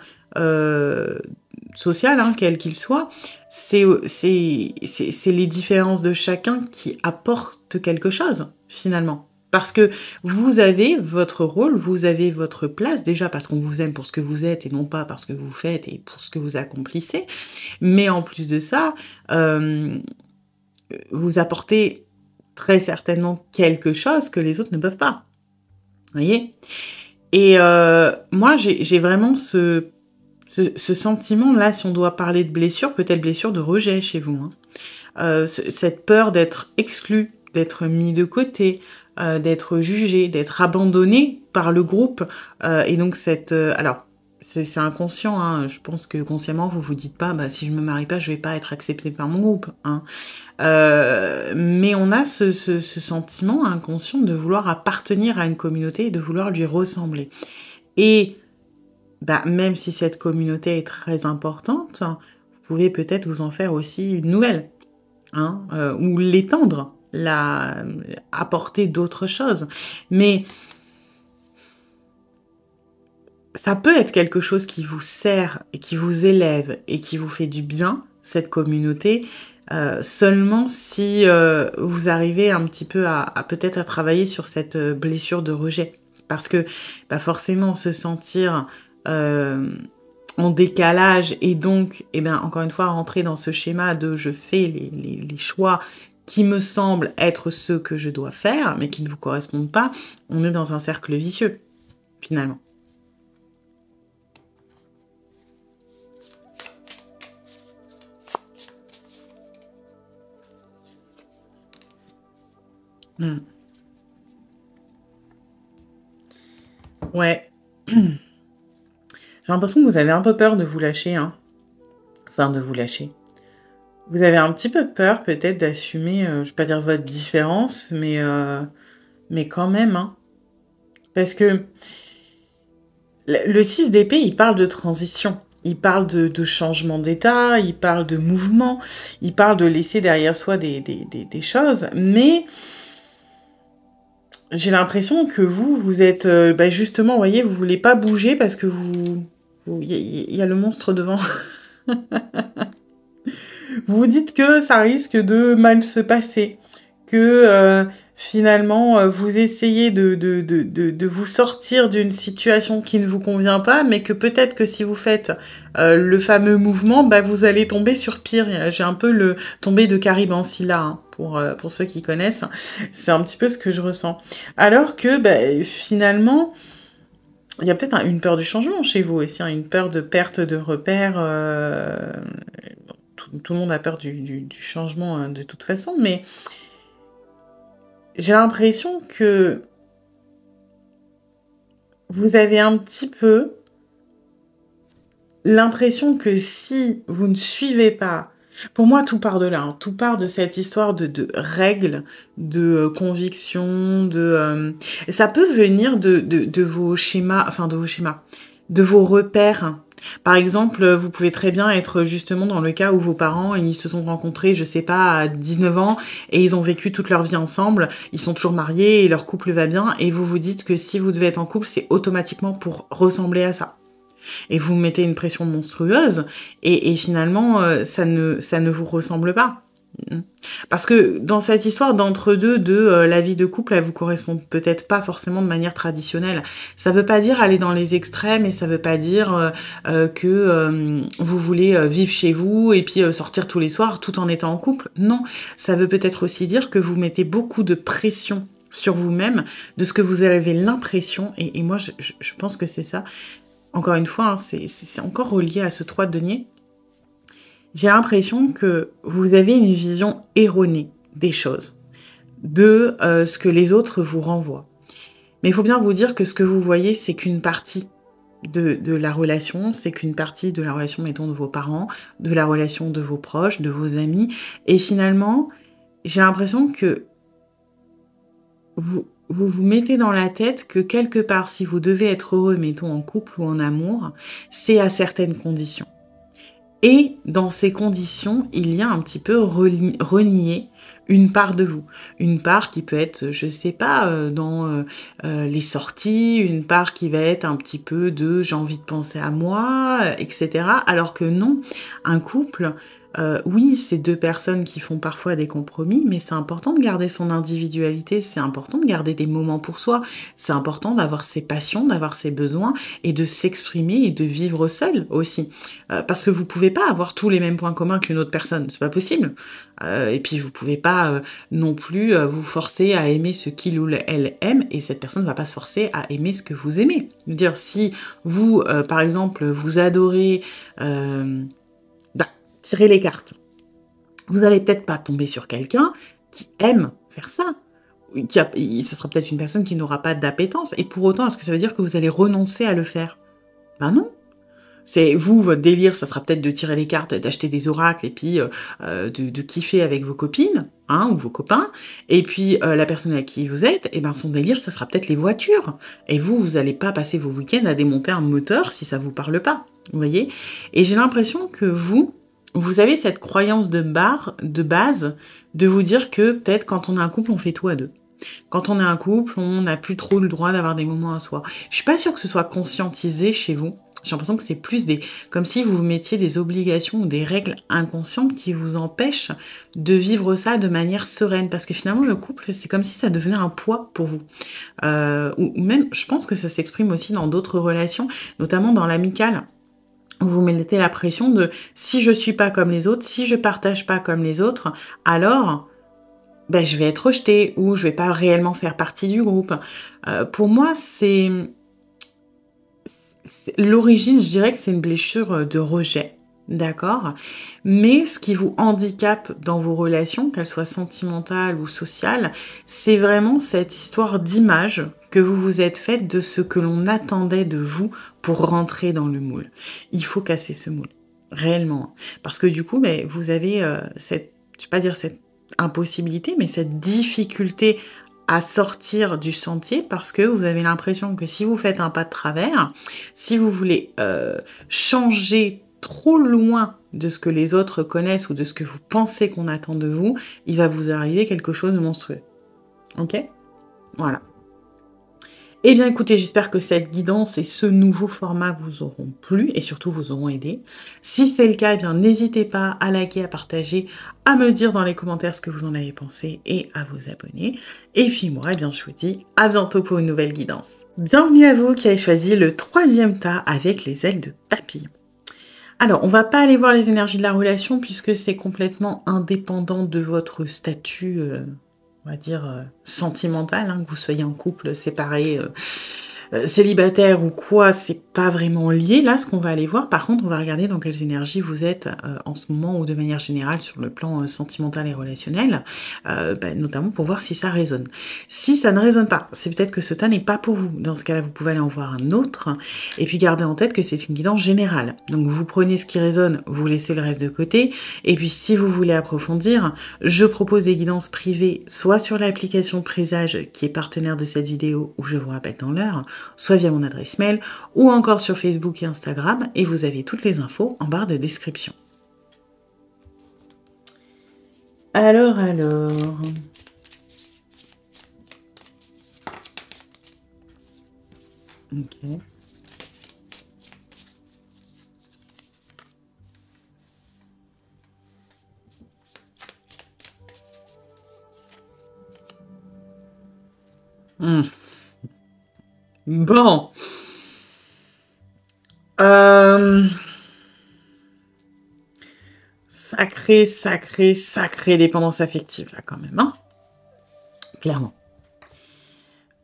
social, hein, quel qu'il soit. C'est les différences de chacun qui apportent quelque chose, finalement. Parce que vous avez votre rôle, vous avez votre place, déjà parce qu'on vous aime pour ce que vous êtes et non pas parce que vous faites et pour ce que vous accomplissez. Mais en plus de ça, vous apportez très certainement quelque chose que les autres ne peuvent pas. Vous voyez ? Et moi, j'ai vraiment ce sentiment-là, si on doit parler de blessure, peut-être blessure de rejet chez vous, hein. Cette peur d'être exclu, d'être mis de côté, d'être jugé, d'être abandonné par le groupe. Et donc alors, c'est inconscient, hein. Je pense que consciemment, vous vous dites pas, bah, si je me marie pas, je vais pas être acceptée par mon groupe, hein. Mais on a ce sentiment inconscient de vouloir appartenir à une communauté et de vouloir lui ressembler. Et bah, même si cette communauté est très importante, vous pouvez peut-être vous en faire aussi une nouvelle, hein, ou l'étendre, apporter d'autres choses. Mais ça peut être quelque chose qui vous sert et qui vous élève et qui vous fait du bien, cette communauté, seulement si vous arrivez un petit peu à peut-être à travailler sur cette blessure de rejet. Parce que bah forcément, se sentir en décalage et donc, eh ben, encore une fois, rentrer dans ce schéma de je fais les choix qui me semblent être ceux que je dois faire, mais qui ne vous correspondent pas, on est dans un cercle vicieux, finalement. Mm. Ouais. J'ai l'impression que vous avez un peu peur de vous lâcher, hein. Enfin, de vous lâcher. Vous avez un petit peu peur, peut-être, d'assumer, je vais pas dire votre différence, mais quand même, hein. Parce que le 6 d'épée, il parle de transition. Il parle de changement d'état, il parle de mouvement, il parle de laisser derrière soi des choses, mais j'ai l'impression que vous êtes, justement, vous voyez, vous voulez pas bouger parce que il y a le monstre devant. Vous vous dites que ça risque de mal se passer, que finalement vous essayez de vous sortir d'une situation qui ne vous convient pas, mais que peut-être que si vous faites le fameux mouvement, vous allez tomber sur pire. J'ai un peu le tombé de Caribansilla, hein, pour ceux qui connaissent. C'est un petit peu ce que je ressens. Alors que finalement, il y a peut-être une peur du changement chez vous aussi, hein, une peur de perte de repères. Tout le monde a peur du changement, hein, de toute façon, mais j'ai l'impression que vous avez un petit peu l'impression que si vous ne suivez pas, pour moi tout part de là, hein, tout part de cette histoire de règles, de convictions, ça peut venir de vos schémas, enfin de vos schémas, de vos repères. Par exemple, vous pouvez très bien être justement dans le cas où vos parents, ils se sont rencontrés, je sais pas, à 19 ans, et ils ont vécu toute leur vie ensemble, ils sont toujours mariés, et leur couple va bien, et vous vous dites que si vous devez être en couple, c'est automatiquement pour ressembler à ça. Et vous mettez une pression monstrueuse, et finalement, ça ne vous ressemble pas. Parce que dans cette histoire d'entre-deux de la vie de couple, elle vous correspond peut-être pas forcément de manière traditionnelle. Ça veut pas dire aller dans les extrêmes et ça veut pas dire que vous voulez vivre chez vous et puis sortir tous les soirs tout en étant en couple. Non, ça veut peut-être aussi dire que vous mettez beaucoup de pression sur vous-même, de ce que vous avez l'impression, et moi je pense que c'est ça. Encore une fois, hein, c'est encore relié à ce 3 de denier. J'ai l'impression que vous avez une vision erronée des choses, de ce que les autres vous renvoient. Mais il faut bien vous dire que ce que vous voyez, c'est qu'une partie de la relation, c'est qu'une partie de la relation, mettons, de vos parents, de la relation de vos proches, de vos amis. Et finalement, j'ai l'impression que vous mettez dans la tête que quelque part, si vous devez être heureux, mettons, en couple ou en amour, c'est à certaines conditions. Et dans ces conditions, il y a un petit peu renier une part de vous. Une part qui peut être, je sais pas, dans les sorties, une part qui va être un petit peu de j'ai envie de penser à moi, etc. Alors que non, un couple, oui, c'est deux personnes qui font parfois des compromis, mais c'est important de garder son individualité, c'est important de garder des moments pour soi, c'est important d'avoir ses passions, d'avoir ses besoins et de s'exprimer et de vivre seul aussi. Parce que vous pouvez pas avoir tous les mêmes points communs qu'une autre personne, c'est pas possible. Et puis vous pouvez pas non plus vous forcer à aimer ce qu'il ou elle aime, et cette personne va pas se forcer à aimer ce que vous aimez. Dire si vous, par exemple, vous adorez tirer les cartes, vous allez peut-être pas tomber sur quelqu'un qui aime faire ça. Ce sera peut-être une personne qui n'aura pas d'appétence, et pour autant, est-ce que ça veut dire que vous allez renoncer à le faire? Ben non. C'est vous, votre délire, ça sera peut-être de tirer les cartes, d'acheter des oracles et puis de kiffer avec vos copines, hein, ou vos copains. Et puis la personne à qui vous êtes, et ben son délire, ça sera peut-être les voitures. Et vous allez pas passer vos week-ends à démonter un moteur si ça vous parle pas. Vous voyez? Et j'ai l'impression que vous avez cette croyance de base de vous dire que peut-être quand on a un couple, on fait tout à deux. Quand on est un couple, on n'a plus trop le droit d'avoir des moments à soi. Je suis pas sûre que ce soit conscientisé chez vous. J'ai l'impression que c'est plus comme si vous mettiez des obligations ou des règles inconscientes qui vous empêchent de vivre ça de manière sereine. Parce que finalement, le couple, c'est comme si ça devenait un poids pour vous. Ou même, je pense que ça s'exprime aussi dans d'autres relations, notamment dans l'amicale. Vous mettez la pression de si je suis pas comme les autres, si je partage pas comme les autres, alors je vais être rejetée ou je vais pas réellement faire partie du groupe. Pour moi, c'est l'origine, je dirais que c'est une blessure de rejet, d'accord? Mais ce qui vous handicape dans vos relations, qu'elles soient sentimentales ou sociales, c'est vraiment cette histoire d'image que vous vous êtes faite de ce que l'on attendait de vous pour rentrer dans le moule. Il faut casser ce moule, réellement. Parce que du coup, mais vous avez cette, je vais pas dire cette impossibilité, mais cette difficulté à sortir du sentier parce que vous avez l'impression que si vous faites un pas de travers, si vous voulez changer trop loin de ce que les autres connaissent ou de ce que vous pensez qu'on attend de vous, il va vous arriver quelque chose de monstrueux. Ok? Voilà. Eh bien écoutez, j'espère que cette guidance et ce nouveau format vous auront plu et surtout vous auront aidé. Si c'est le cas, eh bien n'hésitez pas à liker, à partager, à me dire dans les commentaires ce que vous en avez pensé et à vous abonner. Et puis moi, eh bien je vous dis à bientôt pour une nouvelle guidance. Bienvenue à vous qui avez choisi le 3e tas avec les ailes de papillon. Alors, on va pas aller voir les énergies de la relation puisque c'est complètement indépendant de votre statut, on va dire, sentimental, hein, que vous soyez en couple, séparé, célibataire ou quoi, c'est pas vraiment lié là, ce qu'on va aller voir. Par contre, on va regarder dans quelles énergies vous êtes en ce moment ou de manière générale sur le plan sentimental et relationnel, notamment pour voir si ça résonne. Si ça ne résonne pas, c'est peut-être que ce tas n'est pas pour vous. Dans ce cas-là, vous pouvez aller en voir un autre et puis gardez en tête que c'est une guidance générale. Donc vous prenez ce qui résonne, vous laissez le reste de côté et puis si vous voulez approfondir, je propose des guidances privées soit sur l'application Présage qui est partenaire de cette vidéo où je vous rappelle dans l'heure, soit via mon adresse mail, ou encore sur Facebook et Instagram, et vous avez toutes les infos en barre de description. Alors... Ok. Bon. Sacrée dépendance affective, là, quand même, hein. Clairement.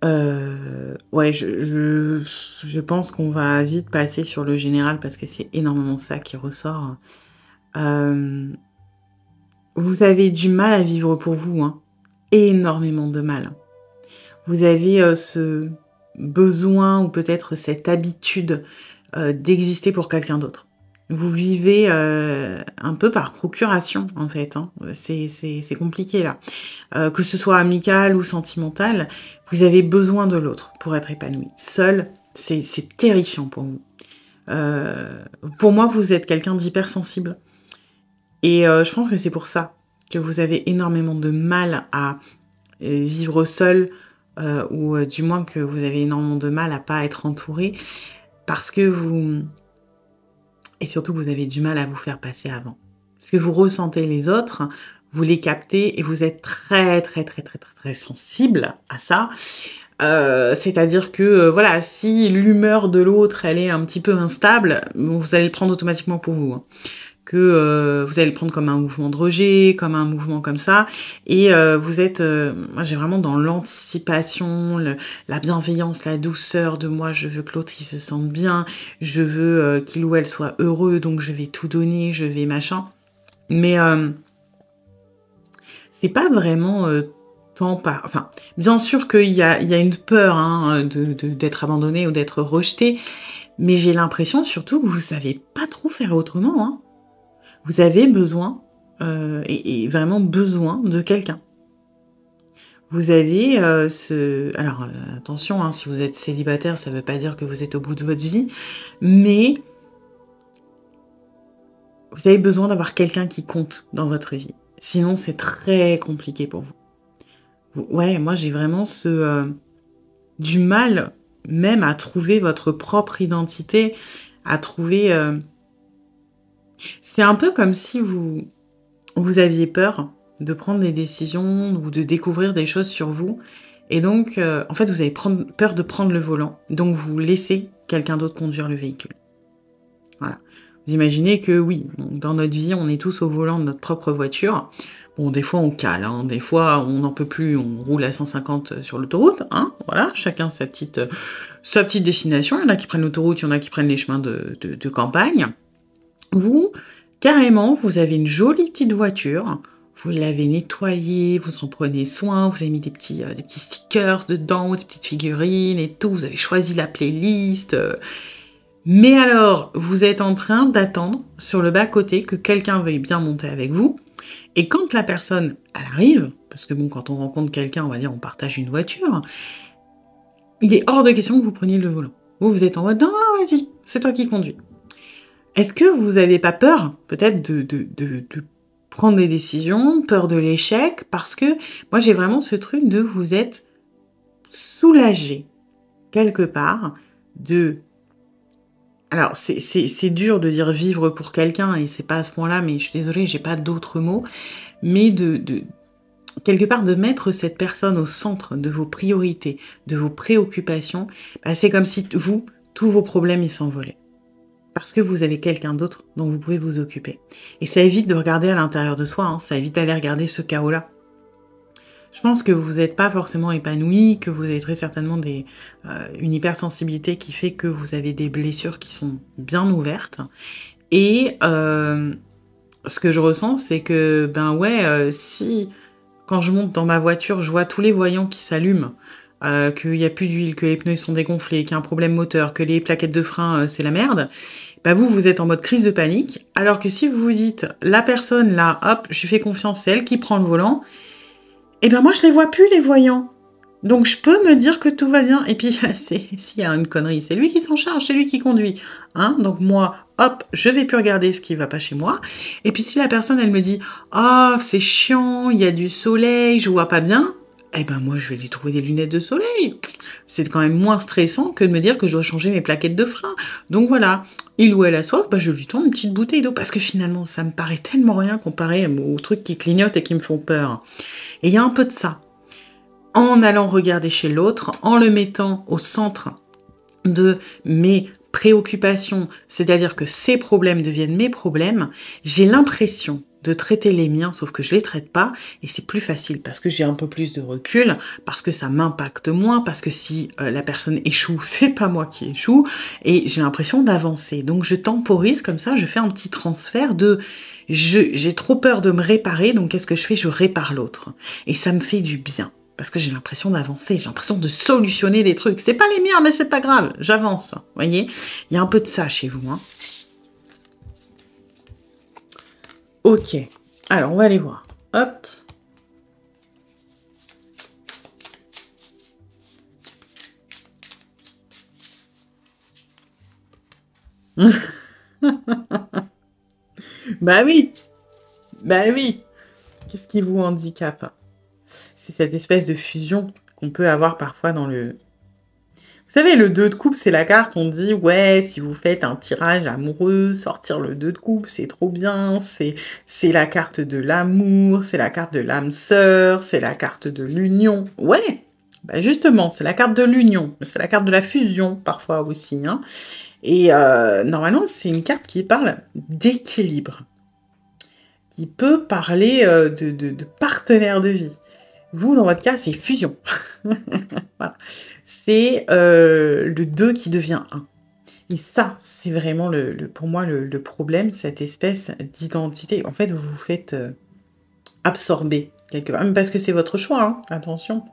Ouais, je pense qu'on va vite passer sur le général parce que c'est énormément ça qui ressort. Vous avez du mal à vivre pour vous, hein. Énormément de mal. Vous avez ce besoin ou peut-être cette habitude d'exister pour quelqu'un d'autre. Vous vivez un peu par procuration, en fait. Hein. C'est compliqué, là. Que ce soit amical ou sentimental, vous avez besoin de l'autre pour être épanoui. Seul, c'est terrifiant pour vous. Pour moi, vous êtes quelqu'un d'hypersensible. Et je pense que c'est pour ça que vous avez énormément de mal à vivre seul, ou du moins que vous avez énormément de mal à pas être entouré, parce que vous... Et surtout, vous avez du mal à vous faire passer avant. Parce que vous ressentez les autres, vous les captez, et vous êtes très sensible à ça. C'est-à-dire que, voilà, si l'humeur de l'autre, elle est un petit peu instable, bon, vous allez le prendre automatiquement pour vous. Hein. Que vous allez le prendre comme un mouvement de rejet, comme un mouvement comme ça, et vous êtes, moi j'ai vraiment dans l'anticipation, la bienveillance, la douceur de moi, je veux que l'autre il se sente bien, je veux qu'il ou elle soit heureux, donc je vais tout donner, je vais machin, mais c'est pas vraiment tant par... Enfin, bien sûr qu'il y a une peur hein, d'être abandonné ou d'être rejeté, mais j'ai l'impression surtout que vous savez pas trop faire autrement, hein. Vous avez besoin, et vraiment besoin de quelqu'un. Vous avez ce... Alors, attention, hein, si vous êtes célibataire, ça ne veut pas dire que vous êtes au bout de votre vie, mais vous avez besoin d'avoir quelqu'un qui compte dans votre vie. Sinon, c'est très compliqué pour vous. Ouais, moi, j'ai vraiment du mal même à trouver votre propre identité, à trouver... C'est un peu comme si vous aviez peur de prendre des décisions ou de découvrir des choses sur vous. Et donc, en fait, vous avez peur de prendre le volant. Donc, vous laissez quelqu'un d'autre conduire le véhicule. Voilà. Vous imaginez que, oui, dans notre vie, on est tous au volant de notre propre voiture. Bon, des fois, on cale. Hein. Des fois, on n'en peut plus. On roule à 150 sur l'autoroute. Hein. Voilà, chacun sa petite destination. Il y en a qui prennent l'autoroute, il y en a qui prennent les chemins de campagne. Vous, carrément, vous avez une jolie petite voiture, vous l'avez nettoyée, vous en prenez soin, vous avez mis des petits stickers dedans, des petites figurines et tout, vous avez choisi la playlist. Mais alors, vous êtes en train d'attendre sur le bas-côté que quelqu'un veuille bien monter avec vous. Et quand la personne, elle arrive, parce que bon, quand on rencontre quelqu'un, on va dire on partage une voiture, il est hors de question que vous preniez le volant. Vous êtes en mode, non, vas-y, c'est toi qui conduis. Est-ce que vous n'avez pas peur, peut-être, de prendre des décisions, peur de l'échec? Parce que moi, j'ai vraiment ce truc de vous êtes soulagé, quelque part, de... Alors, c'est dur de dire vivre pour quelqu'un, et c'est pas à ce point-là, mais je suis désolée, j'ai pas d'autres mots, mais quelque part, de mettre cette personne au centre de vos priorités, de vos préoccupations, bah, c'est comme si vous, tous vos problèmes, ils s'envolaient. Parce que vous avez quelqu'un d'autre dont vous pouvez vous occuper. Et ça évite de regarder à l'intérieur de soi, hein, ça évite d'aller regarder ce chaos-là. Je pense que vous n'êtes pas forcément épanoui, que vous avez très certainement une hypersensibilité qui fait que vous avez des blessures qui sont bien ouvertes. Et ce que je ressens, c'est que, si quand je monte dans ma voiture, je vois tous les voyants qui s'allument, qu'il n'y a plus d'huile, que les pneus sont dégonflés, qu'il y a un problème moteur, que les plaquettes de frein, c'est la merde, bah vous êtes en mode crise de panique, alors que si vous vous dites, la personne là, hop, je lui fais confiance, c'est elle qui prend le volant, et ben moi je les vois plus les voyants. Donc je peux me dire que tout va bien, et puis s'il y a une connerie, c'est lui qui s'en charge, c'est lui qui conduit. Hein, donc moi, hop, je vais plus regarder ce qui va pas chez moi. Et puis si la personne, elle me dit, ah, c'est chiant, il y a du soleil, je vois pas bien, eh ben moi je vais lui trouver des lunettes de soleil. C'est quand même moins stressant que de me dire que je dois changer mes plaquettes de frein. Donc voilà, il ou elle a soif, bah je lui tends une petite bouteille d'eau, parce que finalement ça me paraît tellement rien comparé aux trucs qui clignotent et qui me font peur. Et il y a un peu de ça. En allant regarder chez l'autre, en le mettant au centre de mes préoccupations, c'est-à-dire que ces problèmes deviennent mes problèmes, j'ai l'impression de traiter les miens, sauf que je les traite pas, et c'est plus facile parce que j'ai un peu plus de recul, parce que ça m'impacte moins, parce que si la personne échoue, c'est pas moi qui échoue, et j'ai l'impression d'avancer. Donc je temporise comme ça, je fais un petit transfert de j'ai trop peur de me réparer, donc qu'est-ce que je fais? Je répare l'autre. Et ça me fait du bien. Parce que j'ai l'impression d'avancer, j'ai l'impression de solutionner des trucs. C'est pas les miens, mais c'est pas grave, j'avance. Vous voyez? Il y a un peu de ça chez vous. Hein. Ok. Alors, on va aller voir. Hop. Bah oui. Bah oui. Qu'est-ce qui vous handicape? C'est cette espèce de fusion qu'on peut avoir parfois dans le... Vous savez, le 2 de coupe, c'est la carte, on dit, ouais, si vous faites un tirage amoureux, sortir le 2 de coupe, c'est trop bien, c'est la carte de l'amour, c'est la carte de l'âme sœur, c'est la carte de l'union. Ouais, bah justement, c'est la carte de l'union, c'est la carte de la fusion, parfois aussi. Hein. Et normalement, c'est une carte qui parle d'équilibre, qui peut parler de partenaire de vie. Vous, dans votre cas, c'est fusion. Voilà. C'est le 2 qui devient 1. Et ça, c'est vraiment pour moi le problème, cette espèce d'identité. En fait, vous vous faites absorber quelque part. Parce que c'est votre choix, hein, attention.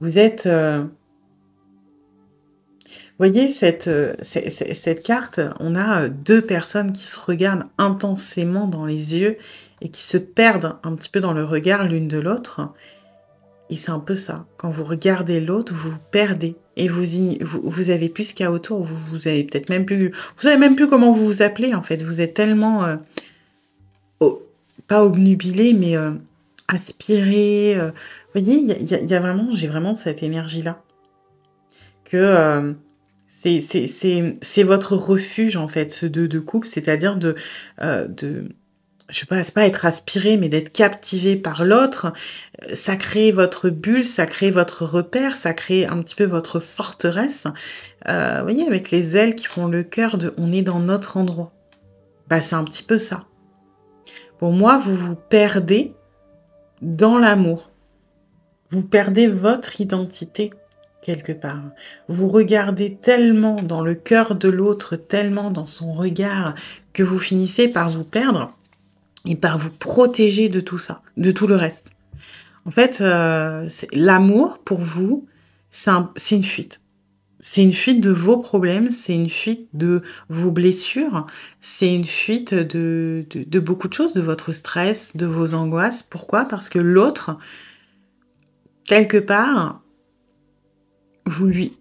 Vous êtes... Vous voyez, cette carte, on a 2 personnes qui se regardent intensément dans les yeux et qui se perdent un petit peu dans le regard l'une de l'autre. Et c'est un peu ça. Quand vous regardez l'autre, vous vous perdez. Et vous avez plus ce qu'il y a autour. Vous avez peut-être même plus... Vous savez même plus comment vous vous appelez, en fait. Vous êtes tellement... pas obnubilé, mais aspiré. Vous voyez, il y a vraiment... J'ai vraiment cette énergie-là. Que... c'est votre refuge, en fait, ce 2 de coupe. C'est-à-dire je sais pas, c'est pas être aspiré, mais d'être captivé par l'autre. Ça crée votre bulle, ça crée votre repère, ça crée un petit peu votre forteresse. Vous voyez, avec les ailes qui font le cœur de « on est dans notre endroit ». Bah, c'est un petit peu ça. Pour moi, vous vous perdez dans l'amour. Vous perdez votre identité. quelque part. Vous regardez tellement dans le cœur de l'autre, tellement dans son regard, que vous finissez par vous perdre et par vous protéger de tout ça, de tout le reste. En fait, l'amour, pour vous, c'est une fuite. C'est une fuite de vos problèmes, c'est une fuite de vos blessures, c'est une fuite de beaucoup de choses, de votre stress, de vos angoisses. Pourquoi? Parce que l'autre, quelque part, vous lui,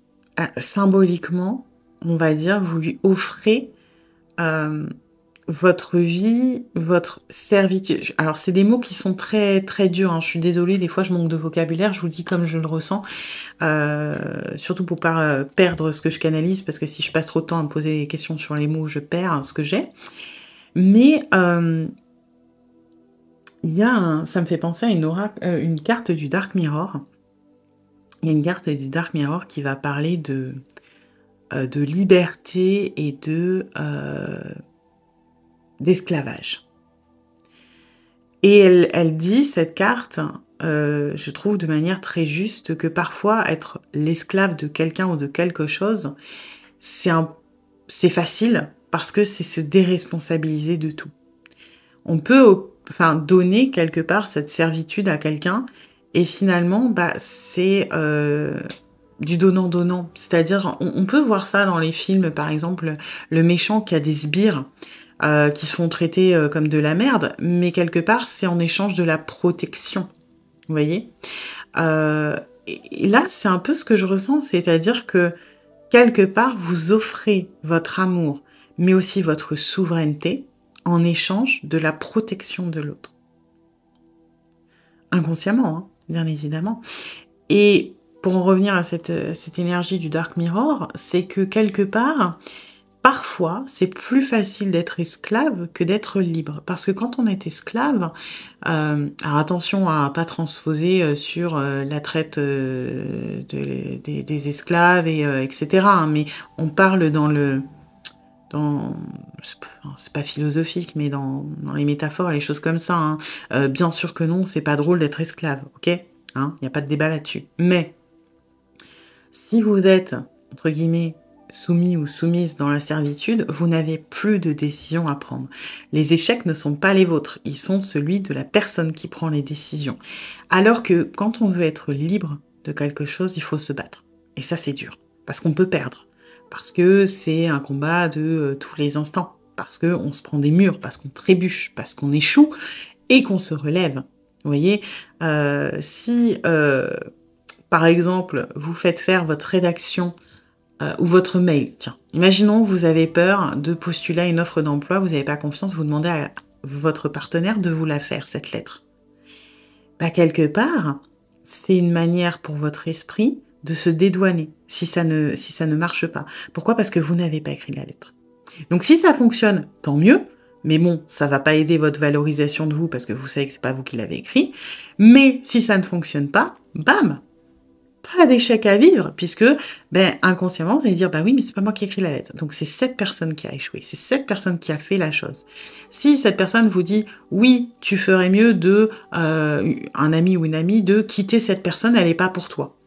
symboliquement, on va dire, vous lui offrez votre vie, votre servitude. Alors, c'est des mots qui sont très, très durs, hein. Je suis désolée, des fois, je manque de vocabulaire, je vous dis comme je le ressens. Surtout pour pas perdre ce que je canalise, parce que si je passe trop de temps à me poser des questions sur les mots, je perds ce que j'ai. Mais ça me fait penser à une carte du Dark Mirror. Il y a une carte du Dark Mirror qui va parler de liberté et d'esclavage. Et elle dit, cette carte, je trouve de manière très juste, que parfois être l'esclave de quelqu'un ou de quelque chose, c'est facile parce que c'est se déresponsabiliser de tout. On peut donner quelque part cette servitude à quelqu'un et finalement, c'est du donnant-donnant. C'est-à-dire, on peut voir ça dans les films, par exemple, le méchant qui a des sbires qui se font traiter comme de la merde, mais quelque part, c'est en échange de la protection. Vous voyez et là, c'est un peu ce que je ressens, c'est-à-dire que quelque part, vous offrez votre amour, mais aussi votre souveraineté en échange de la protection de l'autre. Inconsciemment, hein, bien évidemment. Et pour en revenir à cette énergie du Dark Mirror, c'est que quelque part, parfois, c'est plus facile d'être esclave que d'être libre. Parce que quand on est esclave, alors attention à pas transposer sur la traite des esclaves, etc. Hein, mais on parle c'est pas philosophique, mais dans les métaphores, les choses comme ça. Hein. Bien sûr que non, c'est pas drôle d'être esclave, ok? Hein, y a pas de débat là-dessus. Mais si vous êtes, entre guillemets, soumis ou soumise dans la servitude, vous n'avez plus de décision à prendre. Les échecs ne sont pas les vôtres, ils sont celui de la personne qui prend les décisions. Alors que quand on veut être libre de quelque chose, il faut se battre. Et ça, c'est dur, parce qu'on peut perdre. Parce que c'est un combat de tous les instants, parce qu'on se prend des murs, parce qu'on trébuche, parce qu'on échoue et qu'on se relève. Vous voyez, si par exemple vous faites faire votre rédaction ou votre mail, tiens, imaginons vous avez peur de postuler à une offre d'emploi, vous n'avez pas confiance, vous demandez à votre partenaire de vous la faire, cette lettre. Quelque part, c'est une manière pour votre esprit de se dédouaner si ça ne marche pas. Pourquoi? Parce que vous n'avez pas écrit la lettre. Donc si ça fonctionne, tant mieux, mais bon, ça va pas aider votre valorisation de vous parce que vous savez que c'est pas vous qui l'avez écrit. Mais si ça ne fonctionne pas, bam, pas d'échec à vivre, puisque inconsciemment, vous allez dire, oui, mais c'est pas moi qui ai écrit la lettre. Donc c'est cette personne qui a échoué, c'est cette personne qui a fait la chose. Si cette personne vous dit, oui, tu ferais mieux de, un ami ou une amie, de quitter cette personne, elle n'est pas pour toi.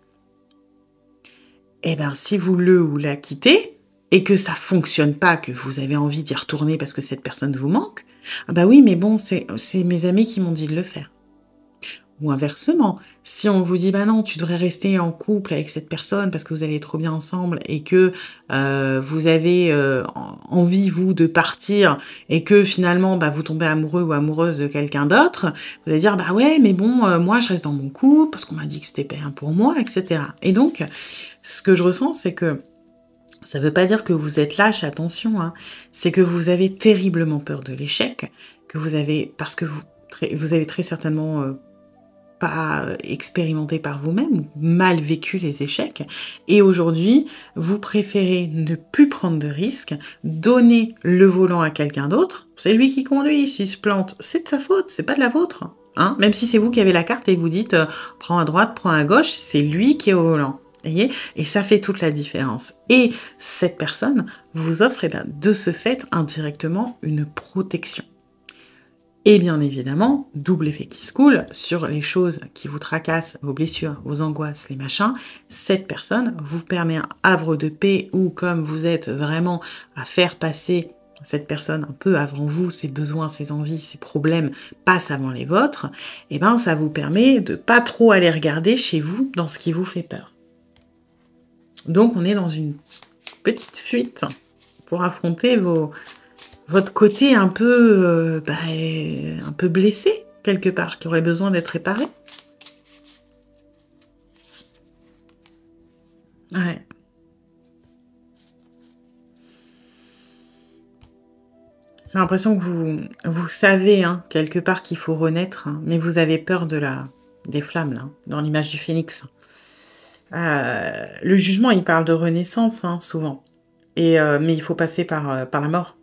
Si vous le ou la quittez, et que ça fonctionne pas, que vous avez envie d'y retourner parce que cette personne vous manque, oui, mais bon, c'est mes amis qui m'ont dit de le faire. Ou inversement, si on vous dit non, tu devrais rester en couple avec cette personne parce que vous allez trop bien ensemble et que vous avez envie, vous, de partir et que finalement, vous tombez amoureux ou amoureuse de quelqu'un d'autre, vous allez dire, ouais, mais bon, moi, je reste dans mon couple parce qu'on m'a dit que c'était bien pour moi, etc. Et donc, ce que je ressens, c'est que ça veut pas dire que vous êtes lâche, attention, hein, c'est que vous avez terriblement peur de l'échec, parce que vous avez très certainement pas expérimenté par vous-même, mal vécu les échecs, et aujourd'hui, vous préférez ne plus prendre de risques, donner le volant à quelqu'un d'autre, c'est lui qui conduit, s'il se plante, c'est de sa faute, c'est pas de la vôtre, hein, même si c'est vous qui avez la carte et vous dites prends à droite, prends à gauche, c'est lui qui est au volant. Voyez, et ça fait toute la différence. Et cette personne vous offre de ce fait indirectement une protection. Et bien évidemment, double effet qui se coule sur les choses qui vous tracassent, vos blessures, vos angoisses, les machins. Cette personne vous permet un havre de paix ou comme vous êtes vraiment à faire passer cette personne un peu avant vous, ses besoins, ses envies, ses problèmes passent avant les vôtres, et ben ça vous permet de pas trop aller regarder chez vous dans ce qui vous fait peur. Donc on est dans une petite fuite pour affronter votre côté un peu blessé, quelque part, qui aurait besoin d'être réparé. Ouais. J'ai l'impression que vous savez, hein, quelque part, qu'il faut renaître, hein, mais vous avez peur des flammes, là, dans l'image du phénix. Le jugement, il parle de renaissance, hein, souvent. Mais il faut passer par la mort.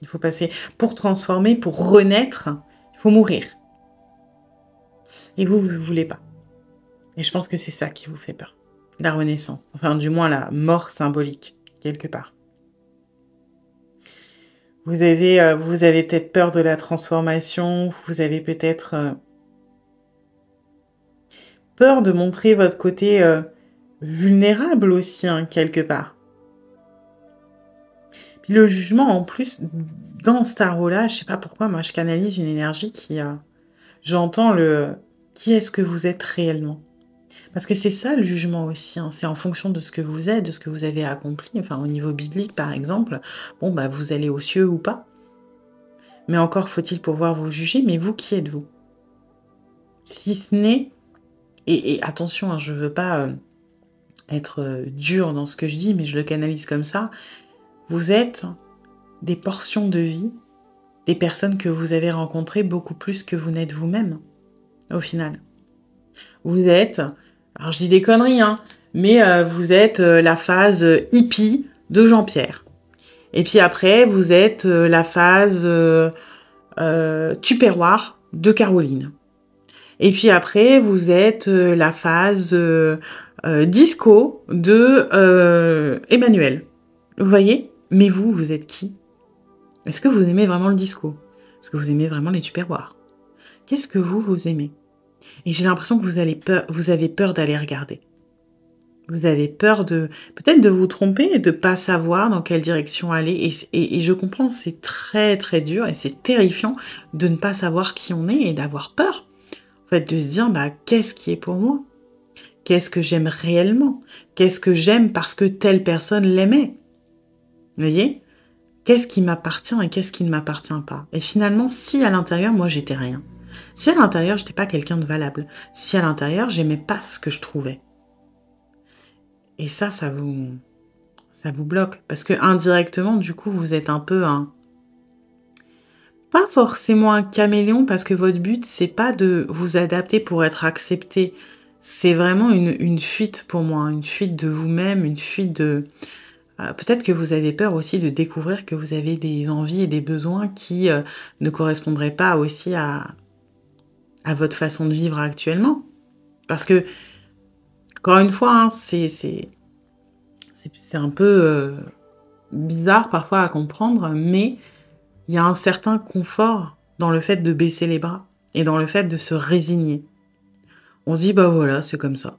Il faut passer pour transformer, pour renaître, il faut mourir. Et vous voulez pas. Et je pense que c'est ça qui vous fait peur. La renaissance. Enfin, du moins, la mort symbolique, quelque part. Vous avez peut-être peur de la transformation, vous avez peut-être peur de montrer votre côté vulnérable aussi, hein, quelque part. Puis le jugement, en plus, dans ce tarot-là, je sais pas pourquoi, moi je canalise une énergie qui... j'entends qui est-ce que vous êtes réellement. Parce que c'est ça le jugement aussi, hein. C'est en fonction de ce que vous êtes, de ce que vous avez accompli. Enfin, au niveau biblique, par exemple, bon, bah, vous allez aux cieux ou pas. Mais encore faut-il pouvoir vous juger, mais vous, qui êtes-vous? Si ce n'est... Et attention, hein, je veux pas être dur dans ce que je dis, mais je le canalise comme ça. Vous êtes des portions de vie, des personnes que vous avez rencontrées beaucoup plus que vous n'êtes vous-même, au final. Vous êtes... Alors je dis des conneries, hein, mais vous êtes la phase hippie de Jean-Pierre. Et puis après, vous êtes la phase tupperware de Caroline. Et puis après, vous êtes la phase disco de Emmanuel. Vous voyez? Mais vous êtes qui? Est-ce que vous aimez vraiment le disco? Est-ce que vous aimez vraiment les tupperwares? Qu'est-ce que vous aimez? Et j'ai l'impression que vous avez peur d'aller regarder. Vous avez peur peut-être de vous tromper et de pas savoir dans quelle direction aller. Et je comprends, c'est très très dur et c'est terrifiant de ne pas savoir qui on est et d'avoir peur. En fait, de se dire, bah, qu'est-ce qui est pour moi? Qu'est-ce que j'aime réellement? Qu'est-ce que j'aime parce que telle personne l'aimait? Vous voyez? Qu'est-ce qui m'appartient et qu'est-ce qui ne m'appartient pas? Et finalement, si à l'intérieur, moi, j'étais rien. Si à l'intérieur, j'étais pas quelqu'un de valable. Si à l'intérieur, j'aimais pas ce que je trouvais. Et ça vous bloque. Parce que indirectement, du coup, vous êtes un peu pas forcément un caméléon, parce que votre but, c'est pas de vous adapter pour être accepté. C'est vraiment une fuite pour moi, une fuite de vous-même, une fuite de... peut-être que vous avez peur aussi de découvrir que vous avez des envies et des besoins qui ne correspondraient pas aussi à votre façon de vivre actuellement. Parce que, encore une fois, hein, c'est un peu bizarre parfois à comprendre, mais il y a un certain confort dans le fait de baisser les bras et dans le fait de se résigner. On se dit, bah voilà, c'est comme ça.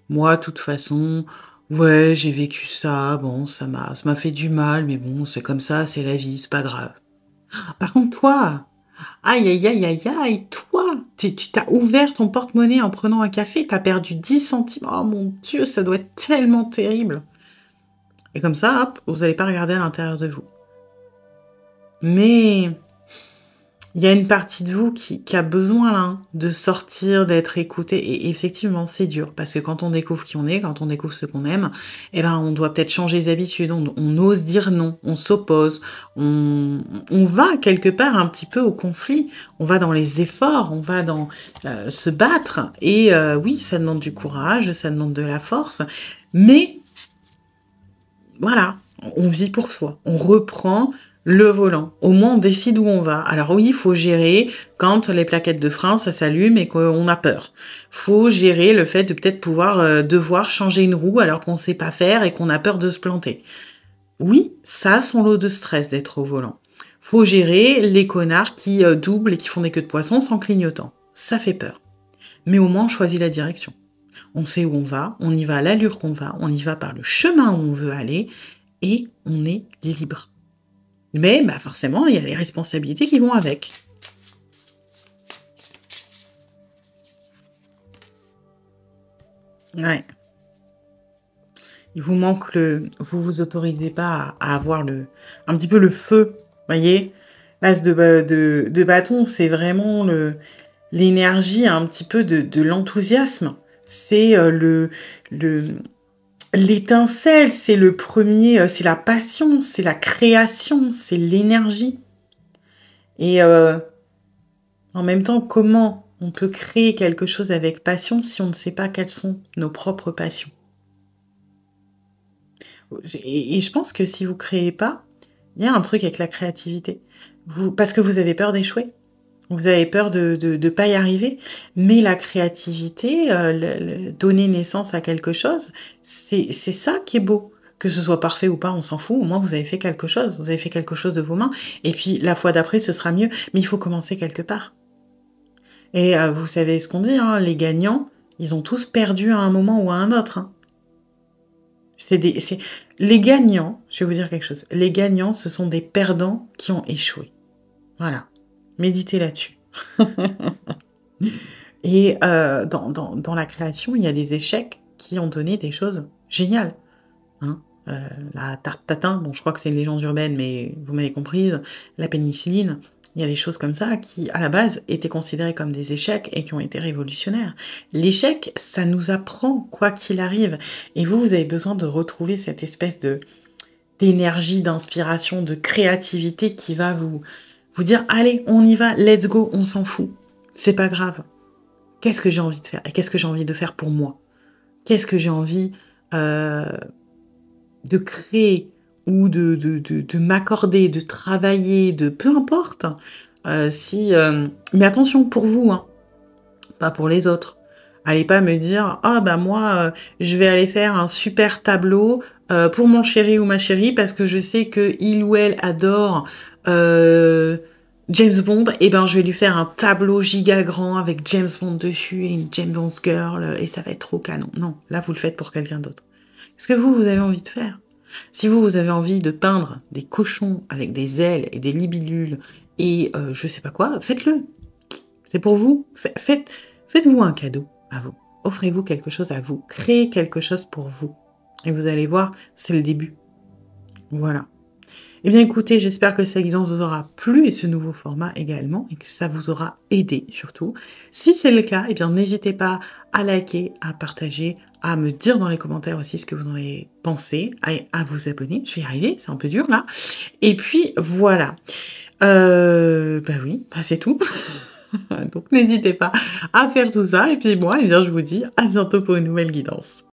Moi, de toute façon, ouais, j'ai vécu ça, bon, ça m'a fait du mal, mais bon, c'est comme ça, c'est la vie, c'est pas grave. Par contre, toi, aïe, aïe, aïe, aïe, aïe, toi, tu t'as ouvert ton porte-monnaie en prenant un café, t'as perdu 10 centimes. Oh mon Dieu, ça doit être tellement terrible. Et comme ça, hop, vous n'allez pas regarder à l'intérieur de vous. Mais il y a une partie de vous qui a besoin là, de sortir, d'être écouté. Et effectivement, c'est dur. Parce que quand on découvre qui on est, quand on découvre ce qu'on aime, eh ben, on doit peut-être changer les habitudes. On ose dire non, on s'oppose. On va quelque part un petit peu au conflit. On va dans les efforts, on va dans se battre. Et oui, ça demande du courage, ça demande de la force. Mais voilà, on vit pour soi. On reprend le volant. Au moins, on décide où on va. Alors oui, il faut gérer quand les plaquettes de frein, ça s'allume et qu'on a peur. Faut gérer le fait de peut-être devoir changer une roue alors qu'on sait pas faire et qu'on a peur de se planter. Oui, ça a son lot de stress d'être au volant. Faut gérer les connards qui doublent et qui font des queues de poisson sans clignotant. Ça fait peur. Mais au moins, on choisit la direction. On sait où on y va à l'allure qu'on va, on y va par le chemin où on veut aller, et on est libre. Mais bah, forcément, il y a les responsabilités qui vont avec. Ouais. Il vous manque vous vous autorisez pas à avoir un petit peu le feu, voyez. L'as de bâton, c'est vraiment l'énergie, un petit peu de l'enthousiasme. C'est l'étincelle, c'est le premier, c'est la passion, c'est la création, c'est l'énergie. Et en même temps, comment on peut créer quelque chose avec passion si on ne sait pas quelles sont nos propres passions? Et je pense que si vous créez pas, il y a un truc avec la créativité. Parce que vous avez peur d'échouer. Vous avez peur de pas y arriver. Mais la créativité, donner naissance à quelque chose, c'est ça qui est beau. Que ce soit parfait ou pas, on s'en fout. Au moins, vous avez fait quelque chose. Vous avez fait quelque chose de vos mains. Et puis, la fois d'après, ce sera mieux. Mais il faut commencer quelque part. Et vous savez ce qu'on dit, hein, les gagnants, ils ont tous perdu à un moment ou à un autre. Hein. Les gagnants, je vais vous dire quelque chose, les gagnants, ce sont des perdants qui ont échoué. Voilà. Méditez là-dessus. Et dans la création, il y a des échecs qui ont donné des choses géniales. Hein. La tarte tatin, bon, je crois que c'est une légende urbaine, mais vous m'avez comprise, la pénicilline, il y a des choses comme ça qui, à la base, étaient considérées comme des échecs et qui ont été révolutionnaires. L'échec, ça nous apprend, quoi qu'il arrive. Et vous avez besoin de retrouver cette espèce d'énergie, d'inspiration, de créativité qui va vous dire, allez, on y va, let's go, on s'en fout. C'est pas grave. Qu'est-ce que j'ai envie de faire? Et qu'est-ce que j'ai envie de faire pour moi? Qu'est-ce que j'ai envie de créer ou de m'accorder, de travailler, peu importe. Mais attention, pour vous, hein, pas pour les autres. Allez pas me dire, ah bah moi, je vais aller faire un super tableau pour mon chéri ou ma chérie parce que je sais que il ou elle adore James Bond, et ben je vais lui faire un tableau giga grand avec James Bond dessus et une James Bond girl et ça va être trop canon. Non, là vous le faites pour quelqu'un d'autre. Qu'est-ce que vous avez envie de faire? Si vous avez envie de peindre des cochons avec des ailes et des libilules et je sais pas quoi, faites-le. C'est pour vous. Faites-vous un cadeau à vous. Offrez-vous quelque chose à vous. Créez quelque chose pour vous. Et vous allez voir, c'est le début. Voilà. Eh bien écoutez, j'espère que cette guidance vous aura plu et ce nouveau format également et que ça vous aura aidé surtout. Si c'est le cas, eh bien n'hésitez pas à liker, à partager, à me dire dans les commentaires aussi ce que vous en avez pensé, à vous abonner. Je vais y arriver, c'est un peu dur là. Et puis voilà. Bah oui, bah c'est tout. Donc n'hésitez pas à faire tout ça. Et puis moi, eh bien, je vous dis à bientôt pour une nouvelle guidance.